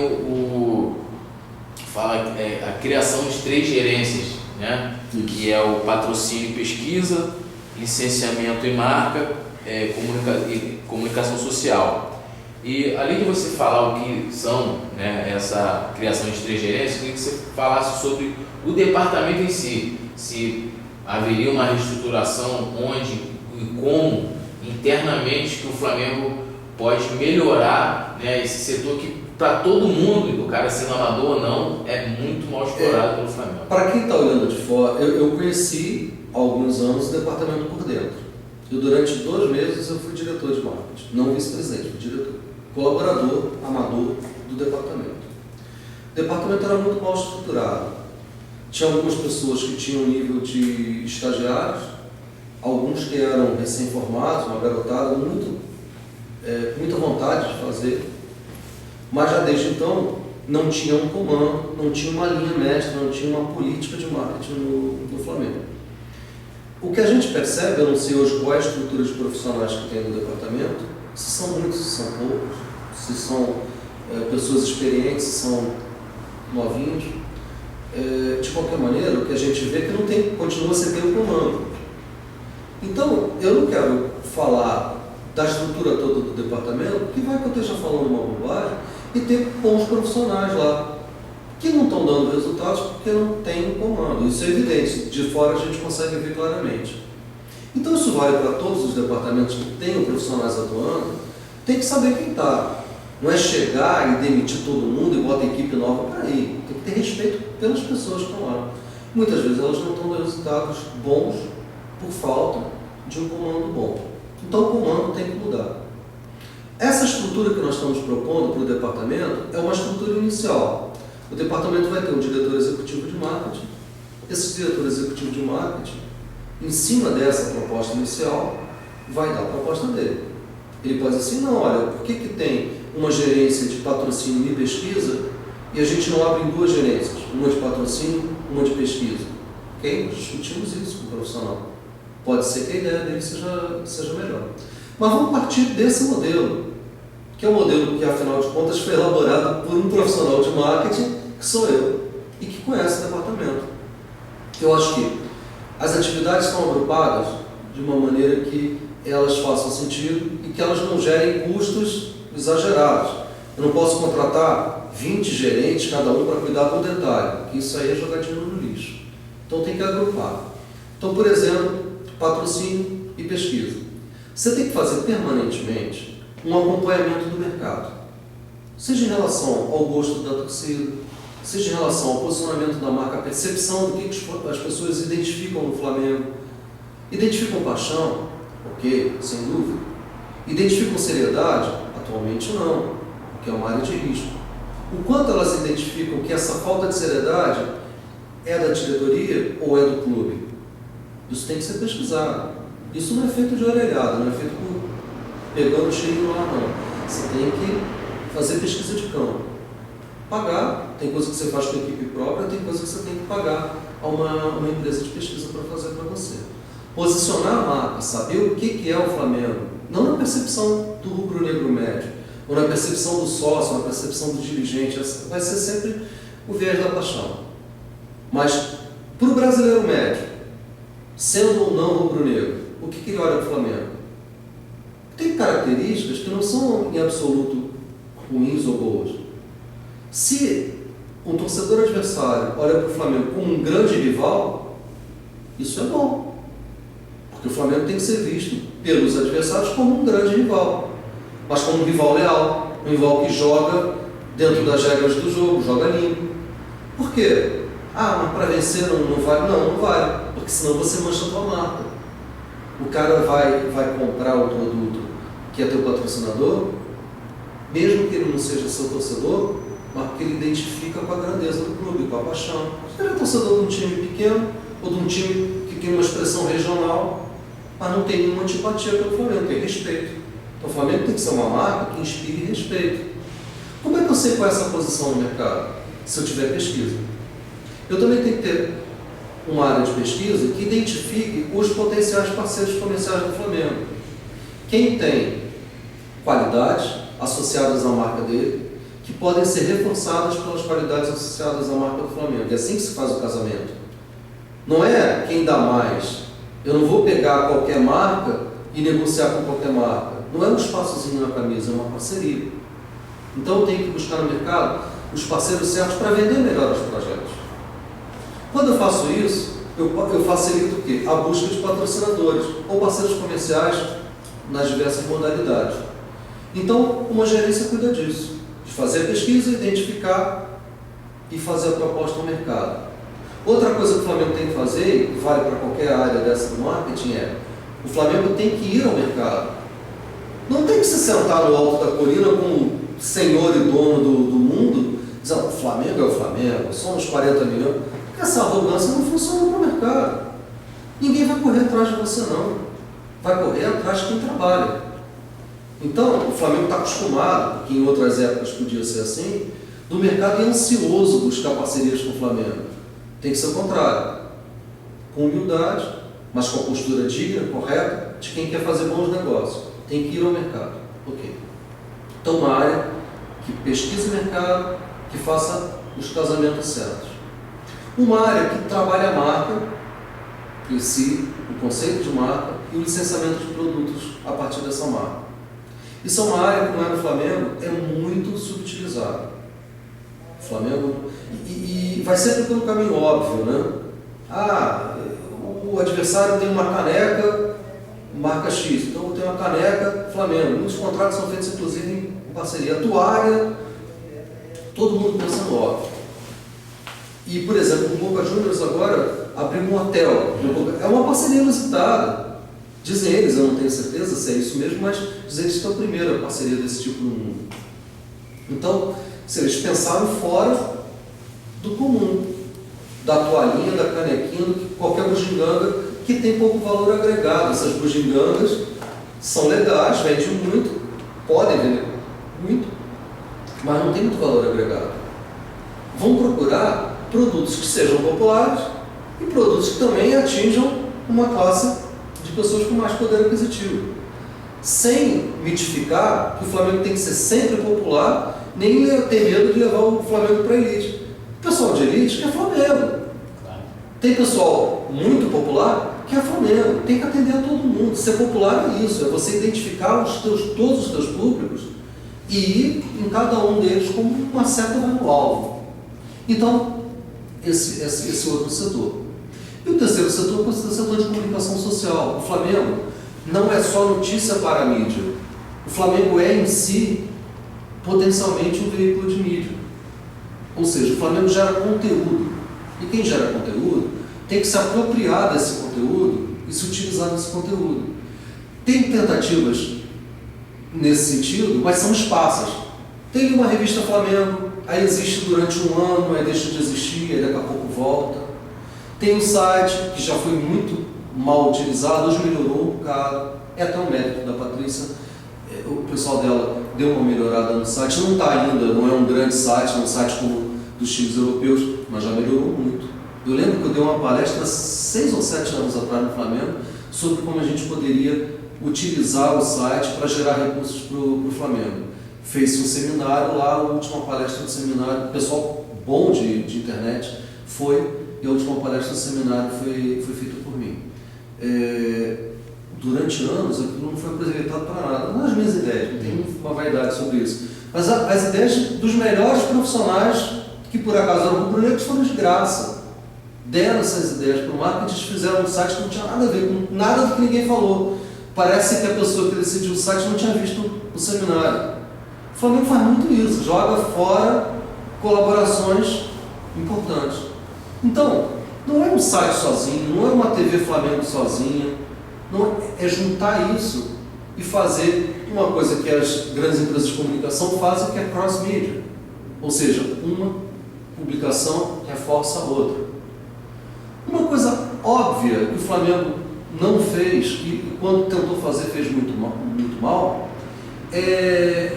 fala a criação de 3 gerências, né? Que é o patrocínio e pesquisa, licenciamento e marca, comunicação social. E além de você falar o que são, né, essa criação de 3 gerências, eu queria que você falasse sobre o departamento em si, se haveria uma reestruturação onde e como internamente que o Flamengo pode melhorar, né, esse setor que para todo mundo, o cara sendo amador ou não, é muito mal explorado pelo Flamengo. Para quem está olhando de fora, eu conheci há alguns anos o departamento por dentro. Durante 2 meses eu fui diretor de marketing, não vice-presidente, fui diretor. Colaborador, amador do departamento. O departamento era muito mal estruturado. Tinha algumas pessoas que tinham nível de estagiários, alguns que eram recém-formados, uma garotada muita vontade de fazer, mas já desde então não tinha um comando, não tinha uma linha mestra, não tinha uma política de marketing no Flamengo. O que a gente percebe, eu não sei hoje qual é a estrutura de profissionais que tem no departamento, se são muitos, se são poucos, se são pessoas experientes, se são novinhos. De qualquer maneira, o que a gente vê é que não tem, continua sem ter o comando. Então, eu não quero falar da estrutura toda do departamento, que vai que eu esteja falando uma bobagem, e ter bons profissionais lá. que não estão dando resultados porque não tem um comando. Isso é evidente, de fora a gente consegue ver claramente. Então isso vale para todos os departamentos que tenham profissionais atuando, tem que saber quem está. Não é chegar e demitir todo mundo e botar equipe nova para ir. Tem que ter respeito pelas pessoas que estão lá. Muitas vezes elas não estão dando resultados bons por falta de um comando bom. Então o comando tem que mudar. Essa estrutura que nós estamos propondo para o departamento é uma estrutura inicial. O departamento vai ter um diretor executivo de marketing. Esse diretor executivo de marketing, em cima dessa proposta inicial, vai dar a proposta dele. Ele pode dizer assim, não, olha, por que tem uma gerência de patrocínio e pesquisa e a gente não abre em duas gerências, uma de patrocínio, uma de pesquisa? Ok? Discutimos isso com o profissional. Pode ser que a ideia dele seja melhor. Mas vamos partir desse modelo, que é um modelo que, afinal de contas, foi elaborado por um profissional de marketing, que sou eu, e que conhece o departamento. Eu acho que as atividades estão agrupadas de uma maneira que elas façam sentido e que elas não gerem custos exagerados. Eu não posso contratar 20 gerentes, cada um para cuidar do detalhe, porque isso aí é jogar dinheiro no lixo. Então tem que agrupar. Então, por exemplo, patrocínio e pesquisa. Você tem que fazer permanentemente um acompanhamento do mercado. Seja em relação ao gosto da torcida, seja em relação ao posicionamento da marca, a percepção do que as pessoas identificam no Flamengo. Identificam paixão? Ok, sem dúvida. Identificam seriedade? Atualmente não, porque é uma área de risco. O quanto elas identificam que essa falta de seriedade é da diretoria ou é do clube? Isso tem que ser pesquisado. Isso não é feito de orelhada, não é feito por pegando o cheirinho lá, não. Você tem que fazer pesquisa de campo. Pagar, tem coisa que você faz com a equipe própria, tem coisa que você tem que pagar a uma empresa de pesquisa para fazer para você. Posicionar a marca, saber o que é o Flamengo, não na percepção do rubro-negro médio, ou na percepção do sócio, na percepção do dirigente, vai ser sempre o viés da paixão. Mas, para o brasileiro médio, sendo ou não rubro-negro, o que ele olha para o Flamengo? Tem características que não são em absoluto ruins ou boas. Se um torcedor adversário olha para o Flamengo como um grande rival, isso é bom. Porque o Flamengo tem que ser visto pelos adversários como um grande rival, mas como um rival leal, um rival que joga dentro das regras do jogo, joga limpo. Por quê? Ah, mas para vencer não vale? Não vale, porque senão você mancha a tua marca. O cara vai comprar o produto que é teu patrocinador, mesmo que ele não seja seu torcedor, mas porque ele identifica com a grandeza do clube, com a paixão. Se ele é torcedor de um time pequeno, ou de um time que tem uma expressão regional, mas não tem nenhuma antipatia pelo Flamengo, tem respeito. Então o Flamengo tem que ser uma marca que inspire respeito. Como é que eu sei qual é essa posição no mercado? Se eu tiver pesquisa. Eu também tenho que ter uma área de pesquisa que identifique os potenciais parceiros comerciais do Flamengo. Quem tem qualidades associadas à marca dele, que podem ser reforçadas pelas qualidades associadas à marca do Flamengo. É assim que se faz o casamento. Não é quem dá mais. Eu não vou pegar qualquer marca e negociar com qualquer marca. Não é um espaçozinho na camisa, é uma parceria. Então eu tenho que buscar no mercado os parceiros certos para vender melhor os projetos. Quando eu faço isso, eu facilito o quê? A busca de patrocinadores ou parceiros comerciais nas diversas modalidades. Então, uma gerência cuida disso, de fazer a pesquisa, identificar e fazer a proposta ao mercado. Outra coisa que o Flamengo tem que fazer, e vale para qualquer área dessa do marketing, é o Flamengo tem que ir ao mercado. Não tem que se sentar no alto da colina como senhor e dono do mundo, dizendo o Flamengo é o Flamengo, somos 40 milhões. Porque essa arrogância não funciona no mercado. Ninguém vai correr atrás de você, não. Vai correr atrás de quem trabalha. Então, o Flamengo está acostumado, que em outras épocas podia ser assim, do mercado é ansioso buscar parcerias com o Flamengo. Tem que ser o contrário. Com humildade, mas com a postura digna, correta, de quem quer fazer bons negócios. Tem que ir ao mercado. Ok. Então, uma área que pesquise o mercado, que faça os casamentos certos. Uma área que trabalha a marca em si, o conceito de marca e o licenciamento de produtos a partir dessa marca. Isso é uma área que não é no Flamengo, é muito subutilizada. O Flamengo, E vai sempre pelo caminho óbvio, né? O adversário tem uma caneca, marca X, então eu tenho uma caneca Flamengo. Muitos contratos são feitos, inclusive, em parceria. A toalha, todo mundo pensando óbvio. E, por exemplo, o Boca Juniors agora abriu um hotel. É uma parceria inusitada. Dizem eles, eu não tenho certeza se é isso mesmo, mas dizem eles que é a primeira parceria desse tipo no mundo. Então, eles pensaram fora do comum, da toalhinha, da canequinha, de qualquer bugiganga que tem pouco valor agregado. Essas bugigangas são legais, vendem muito, podem vender muito, mas não tem muito valor agregado. Vão procurar produtos que sejam populares e produtos que também atinjam uma classe de pessoas com mais poder aquisitivo, sem mitificar que o Flamengo tem que ser sempre popular, nem ter medo de levar o Flamengo para a elite. O pessoal de elite quer Flamengo. Tem pessoal muito popular que é Flamengo. Tem que atender a todo mundo. Ser popular é isso, é você identificar todos os teus públicos e ir em cada um deles como uma seta vai no alvo. Então, esse outro setor. E o terceiro setor é o setor de comunicação social. O Flamengo não é só notícia para a mídia. O Flamengo é, em si, potencialmente um veículo de mídia. Ou seja, o Flamengo gera conteúdo. E quem gera conteúdo tem que se apropriar desse conteúdo e se utilizar desse conteúdo. Tem tentativas nesse sentido, mas são esparsas. Tem uma revista Flamengo, aí existe durante um ano, aí deixa de existir, aí daqui a pouco volta. Tem um site que já foi muito mal utilizado, hoje melhorou um bocado. É até um mérito da Patrícia. O pessoal dela deu uma melhorada no site. Não está ainda, não é um grande site, não é um site como dos times europeus, mas já melhorou muito. Eu lembro que eu dei uma palestra 6 ou 7 anos atrás no Flamengo sobre como a gente poderia utilizar o site para gerar recursos para o Flamengo. Fez um seminário lá, a última palestra do seminário, o pessoal bom de internet foi, e a última palestra do seminário foi feita por mim. Durante anos aquilo não foi apresentado para nada, não as minhas ideias, não tenho uma vaidade sobre isso, mas as ideias dos melhores profissionais que por acaso eram rubro-negros foram de graça. Deram essas ideias para o marketing, fizeram um site que não tinha nada a ver com nada do que ninguém falou. Parece que a pessoa que decidiu o site não tinha visto o seminário. O Flamengo faz muito isso, joga fora colaborações importantes. Então, não é um site sozinho, não é uma TV Flamengo sozinha, não é juntar isso e fazer uma coisa que as grandes empresas de comunicação fazem, que é cross-media. Ou seja, uma publicação reforça a outra. Uma coisa óbvia que o Flamengo não fez, e quando tentou fazer fez muito mal,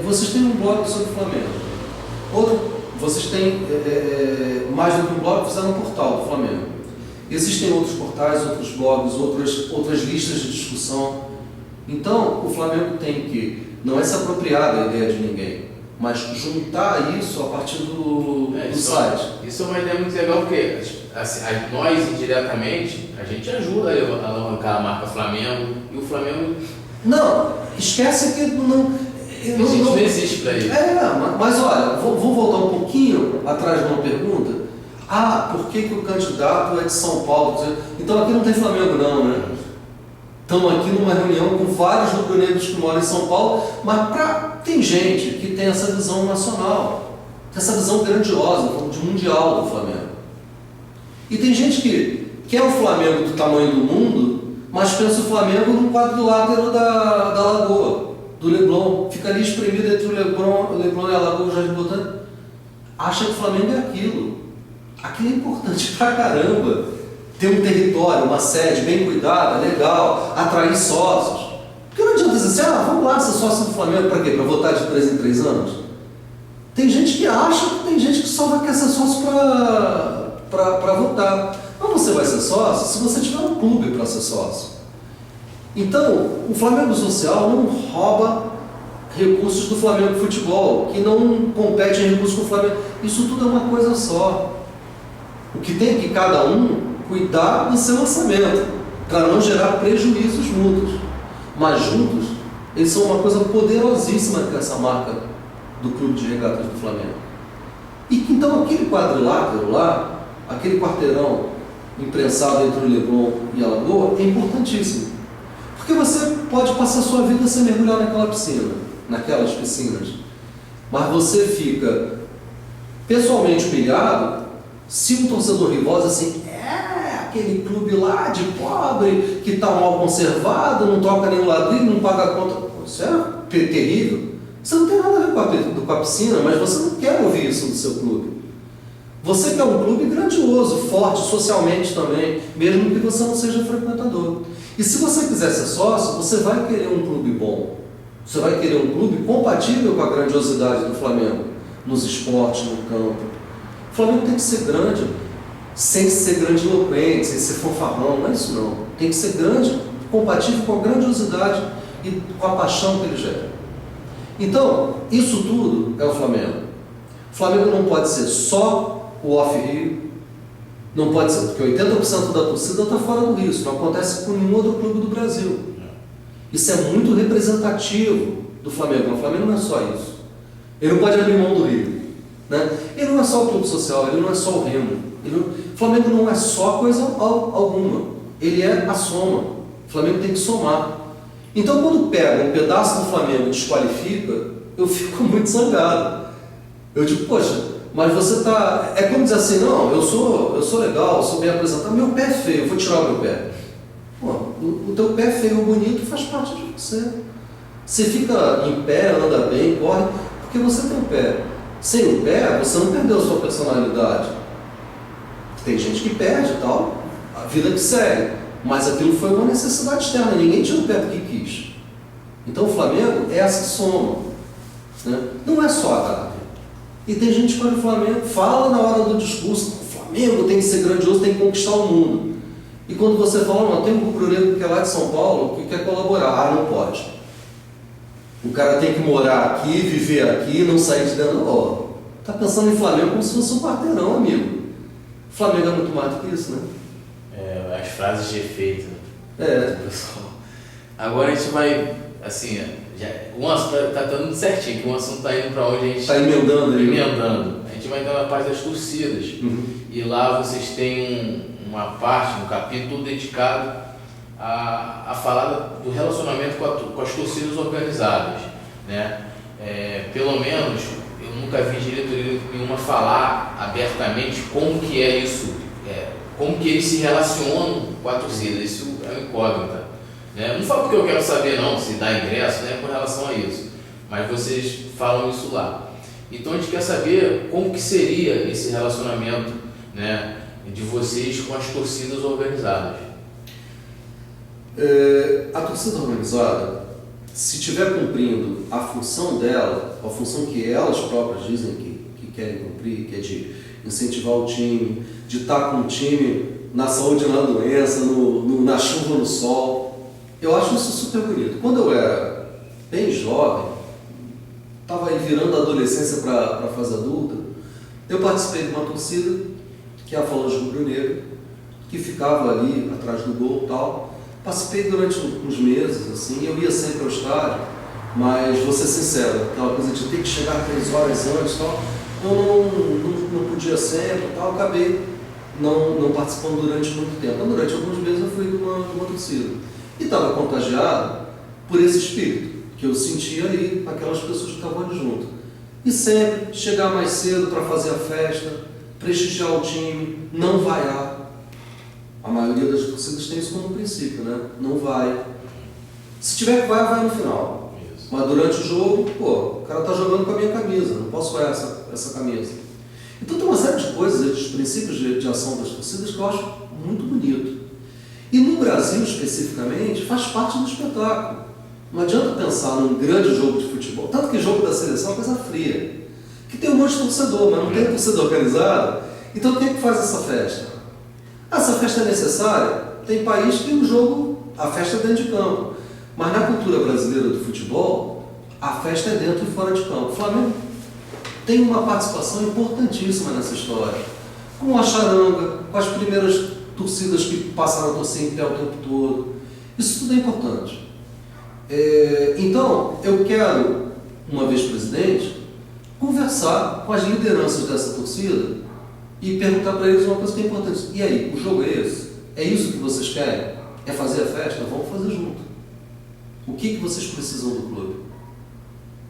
vocês têm um blog sobre o Flamengo. Vocês têm, mais do que um blog, fizeram um portal do Flamengo. Existem outros portais, outros blogs, outras listas de discussão. Então, o Flamengo tem que, não é se apropriar da ideia de ninguém, mas juntar isso a partir do site. Isso é uma ideia muito legal, porque assim, nós, indiretamente, a gente ajuda a alavancar a marca Flamengo, e o Flamengo... Não, esquece que não... A gente não existe para isso. Mas olha, vou voltar um pouquinho atrás de uma pergunta. Por que o candidato é de São Paulo? Então aqui não tem Flamengo não, né? Estamos aqui numa reunião com vários rubro-negros que moram em São Paulo, mas tem gente que tem essa visão nacional, essa visão grandiosa, de mundial do Flamengo. E tem gente que quer o Flamengo do tamanho do mundo, mas pensa o Flamengo no quadrilátero da Lagoa, do Leblon. Fica ali espremido entre o Leblon e a Lagoa do Jardim Botânico. Acha que o Flamengo é aquilo. Aquilo é importante pra caramba. Ter um território, uma sede bem cuidada, legal, atrair sócios. Porque não adianta dizer assim, vamos lá ser sócio do Flamengo para quê? Para votar de 3 em 3 anos? Tem gente que acha que tem gente que só quer ser sócio para votar. Mas você vai ser sócio se você tiver um clube para ser sócio. Então, o Flamengo Social não rouba recursos do Flamengo Futebol, que não compete em recursos com o Flamengo. Isso tudo é uma coisa só. O que tem que cada um cuidar do seu orçamento, para não gerar prejuízos mútuos. Mas juntos, eles são uma coisa poderosíssima que é essa marca do Clube de Regatas do Flamengo. E que então aquele quadrilátero lá, aquele quarteirão imprensado entre o Leblon e a Lagoa, é importantíssimo. Porque você pode passar a sua vida sem mergulhar naquela piscina, naquelas piscinas. Mas você fica pessoalmente humilhado se um torcedor rival diz assim, aquele clube lá de pobre, que está mal conservado, não toca nenhum ladrilho, não paga a conta. Isso é terrível. Você não tem nada a ver com a piscina, mas você não quer ouvir isso do seu clube. Você quer um clube grandioso, forte socialmente também, mesmo que você não seja frequentador. E se você quiser ser sócio, você vai querer um clube bom. Você vai querer um clube compatível com a grandiosidade do Flamengo, nos esportes, no campo. O Flamengo tem que ser grande, sem ser grandiloquente, sem ser fanfarrão, não é isso não. Tem que ser grande, compatível com a grandiosidade e com a paixão que ele gera. Então, isso tudo é o Flamengo. O Flamengo não pode ser só o off-Rio, não pode ser, porque 80% da torcida está fora do Rio, isso não acontece com nenhum outro clube do Brasil. Isso é muito representativo do Flamengo. O Flamengo não é só isso. Ele não pode abrir mão do Rio, né? Ele não é só o clube social, ele não é só o Remo. O Flamengo não é só coisa alguma. Ele é a soma. O Flamengo tem que somar. Então, quando pega um pedaço do Flamengo e desqualifica, eu fico muito zangado. Eu digo, poxa, mas você está... É como dizer assim, não, eu sou legal, eu sou bem apresentado, meu pé é feio, eu vou tirar o meu pé. Pô, o teu pé feio ou bonito faz parte de você. Você fica em pé, anda bem, corre, porque você tem o pé. Sem o pé, você não perdeu a sua personalidade. Tem gente que perde e tal, a vida que segue. Mas aquilo foi uma necessidade externa, ninguém tira o pé porque quis. Então o Flamengo é essa soma, né? Não é só a Gávea. E tem gente que olha o Flamengo, fala na hora do discurso, o Flamengo tem que ser grandioso, tem que conquistar o mundo. E quando você fala, não, tem um rubro-negro que é lá de São Paulo, que quer colaborar, não pode. O cara tem que morar aqui, viver aqui, não sair de dentro. Tá pensando em Flamengo como se fosse um quarteirão, amigo. O Flamengo é muito mais do que isso, né? As frases de efeito. Pessoal. Agora a gente vai, assim, o assunto tá dando certinho, que o assunto tá indo para onde a gente está emendando. A gente vai entrar na parte das torcidas. E lá vocês têm uma parte, um capítulo dedicado a falar do relacionamento com as torcidas organizadas, né? Pelo menos eu nunca vi diretoria nenhuma falar abertamente como que é isso, como que eles se relacionam com a torcida. Isso é uma incógnita, né? Não falo porque eu quero saber não, se dá ingresso, né, com relação a isso, mas vocês falam isso lá. Então a gente quer saber como que seria esse relacionamento, né, de vocês com as torcidas organizadas. A torcida organizada, se estiver cumprindo a função dela, a função que elas próprias dizem que querem cumprir, que é de incentivar o time, de estar com o time na saúde e na doença, na chuva, no sol, eu acho isso super bonito. Quando eu era bem jovem, estava aí virando a adolescência para a fase adulta, eu participei de uma torcida, que é a Falange Rubro-Negra, que ficava ali atrás do gol e tal. Participei durante uns meses, assim, eu ia sempre ao estádio, mas vou ser sincero, aquela coisa de ter que chegar 3 horas antes e tal, eu não podia sempre e tal, acabei não participando durante muito tempo. Então, durante alguns meses eu fui de uma torcida. E estava contagiado por esse espírito que eu sentia ali, aquelas pessoas que estavam ali junto. E sempre chegar mais cedo para fazer a festa, prestigiar o time, não vaiar. A maioria das torcidas tem isso como princípio, né? Não vai. Se tiver que vai no final. Isso. Mas durante o jogo, o cara tá jogando com a minha camisa, não posso vaiar essa camisa. Então tem uma série de coisas, de princípios de ação das torcidas que eu acho muito bonito. E no Brasil, especificamente, faz parte do espetáculo. Não adianta pensar num grande jogo de futebol, tanto que jogo da seleção é coisa fria, que tem um monte de torcedor, mas não tem torcedor organizado. Então quem é que faz essa festa? Essa festa é necessária? Tem país que o jogo, a festa é dentro de campo. Mas na cultura brasileira do futebol, a festa é dentro e fora de campo. O Flamengo tem uma participação importantíssima nessa história. Com a charanga, com as primeiras torcidas que passaram a torcer em pé o tempo todo. Isso tudo é importante. Então, eu quero, uma vez presidente, conversar com as lideranças dessa torcida e perguntar para eles uma coisa que é importante. E aí, o jogo é esse? É isso que vocês querem? É fazer a festa? Vamos fazer junto. O que vocês precisam do clube?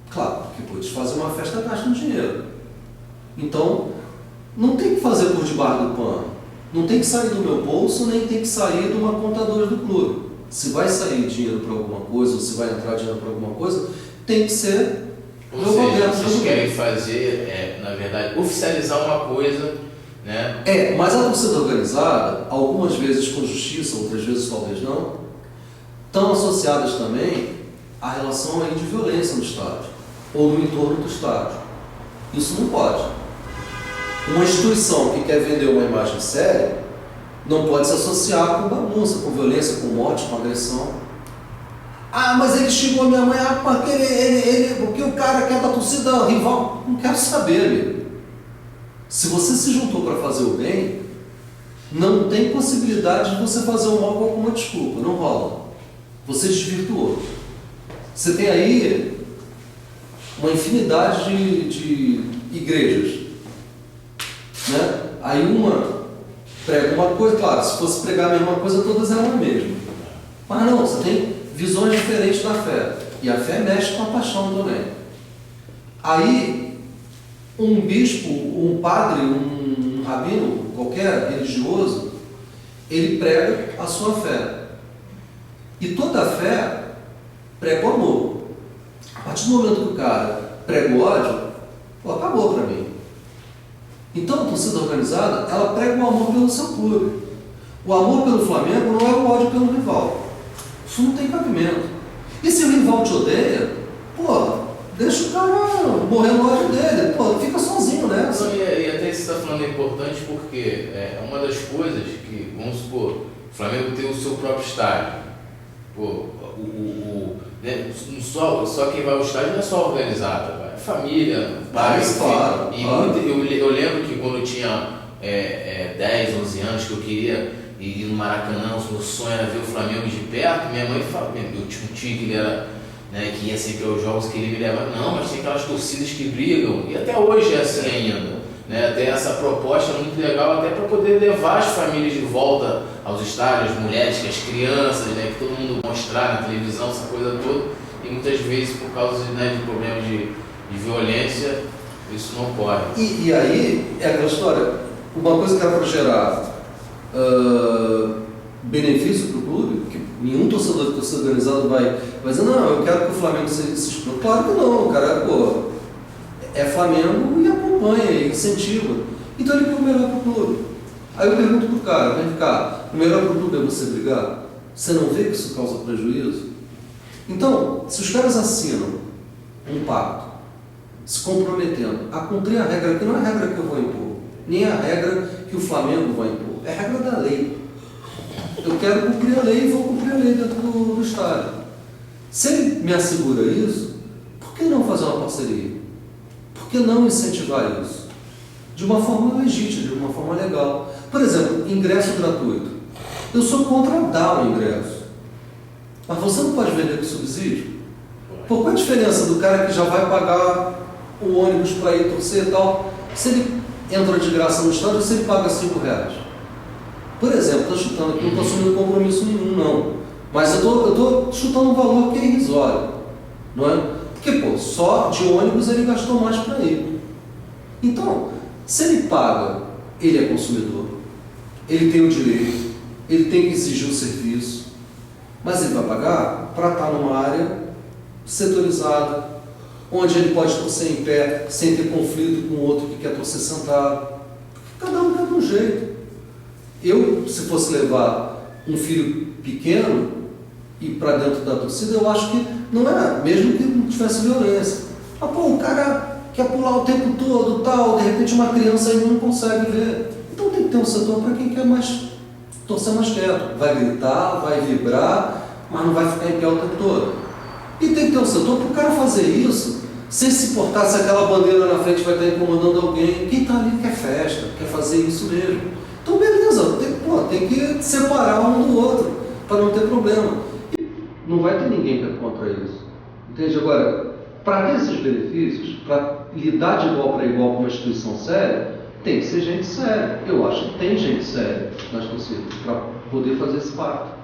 Claro, porque eles fazem uma festa, gastam dinheiro. Então, não tem que fazer por debaixo do pano. Não tem que sair do meu bolso, nem tem que sair de uma contadora do clube. Se vai sair dinheiro para alguma coisa, ou se vai entrar dinheiro para alguma coisa, tem que ser... Ou seja, vocês querem fazer, na verdade, oficializar uma coisa, né? Mas a torcida organizada, algumas vezes com justiça, outras vezes talvez não, estão associadas também à relação aí de violência no estádio, ou no entorno do estádio. Isso não pode. Uma instituição que quer vender uma imagem séria não pode se associar com bagunça, com violência, com morte, com agressão. Ah, mas ele xingou minha mãe, porque o cara quer da torcida rival. Não quero saber, amigo. Se você se juntou para fazer o bem, não tem possibilidade de você fazer o mal com alguma desculpa, não rola. Você desvirtuou. Você tem aí uma infinidade de igrejas, né? Aí uma prega uma coisa, claro, se fosse pregar a mesma coisa, todas eram a mesma. Mas não, você tem visões diferentes da fé. E a fé mexe com a paixão também. Aí, um bispo, um padre, um rabino, qualquer religioso, ele prega a sua fé. E toda a fé prega o amor. A partir do momento que o cara prega o ódio, acabou para mim. Então, a torcida organizada, ela prega o amor pelo seu clube. O amor pelo Flamengo não é o ódio pelo rival. Isso não tem cabimento. E se o rival te odeia, deixa o cara morrer no ódio dele. Fica sozinho nessa. Não, e até isso que você está falando é importante porque é uma das coisas que, vamos supor, o Flamengo tem o seu próprio estádio. Né, só quem vai ao estádio não é só organizado, é família, pais, claro. Eu lembro que quando eu tinha 10, 11 anos que eu queria ir no Maracanã, o meu sonho era ver o Flamengo de perto. Minha mãe falava, eu tinha um tio que ele era, né, que ia sempre aos jogos, que ele me levava, não, mas tem aquelas torcidas que brigam, e até hoje é assim ainda, né? Tem essa proposta muito legal até para poder levar as famílias de volta aos estádios, as mulheres, as crianças, né, que todo mundo mostrar na televisão, essa coisa toda, e muitas vezes por causa de problemas de violência, isso não ocorre. E aí, é aquela história, uma coisa que era para gerar benefício para o clube, porque nenhum torcedor de torcida organizada vai dizer, não, eu quero que o Flamengo se exploda. Claro que não, o cara é Flamengo e acompanha, e incentiva. Então ele quer o melhor para o clube. Aí eu pergunto para o cara, vem cá, o melhor para o clube é você brigar? Você não vê que isso causa prejuízo? Então, se os caras assinam um pacto, se comprometendo a cumprir a regra, que não é a regra que eu vou impor, nem a regra que o Flamengo vai impor, é a regra da lei. Eu quero cumprir a lei e vou cumprir a lei dentro do estádio. Se ele me assegura isso, por que não fazer uma parceria? Por que não incentivar isso? De uma forma legítima, de uma forma legal. Por exemplo, ingresso gratuito. Eu sou contra dar o ingresso. Mas você não pode vender com subsídio? Qual é a diferença do cara que já vai pagar o ônibus para ir torcer e tal, se ele entra de graça no estádio ou se ele paga R$5? Por exemplo, estou chutando aqui, não estou assumindo compromisso nenhum, não. Mas eu estou chutando um valor que é irrisório. Não é? Porque, só de ônibus ele gastou mais para ir. Então, se ele paga, ele é consumidor, ele tem o direito, ele tem que exigir o serviço, mas ele vai pagar para estar numa área setorizada, onde ele pode torcer em pé, sem ter conflito com o outro que quer torcer sentado. Cada um quer de um jeito. Eu, se fosse levar um filho pequeno e para dentro da torcida, eu acho que não é, mesmo que não tivesse violência. Mas, o cara quer pular o tempo todo, tal, de repente uma criança ainda não consegue ver. Então tem que ter um setor para quem quer torcer mais quieto. Vai gritar, vai vibrar, mas não vai ficar em pé o tempo todo. E tem que ter um setor para o cara fazer isso, sem se importar se aquela bandeira na frente vai estar incomodando alguém. Quem está ali quer festa, quer fazer isso mesmo. Então beleza, tem que separar um do outro, para não ter problema. E não vai ter ninguém que é contra isso. Entende? Agora, para ter esses benefícios, para lidar de igual para igual com uma instituição séria, tem que ser gente séria. Eu acho que tem gente séria nas torcidas para poder fazer esse pacto.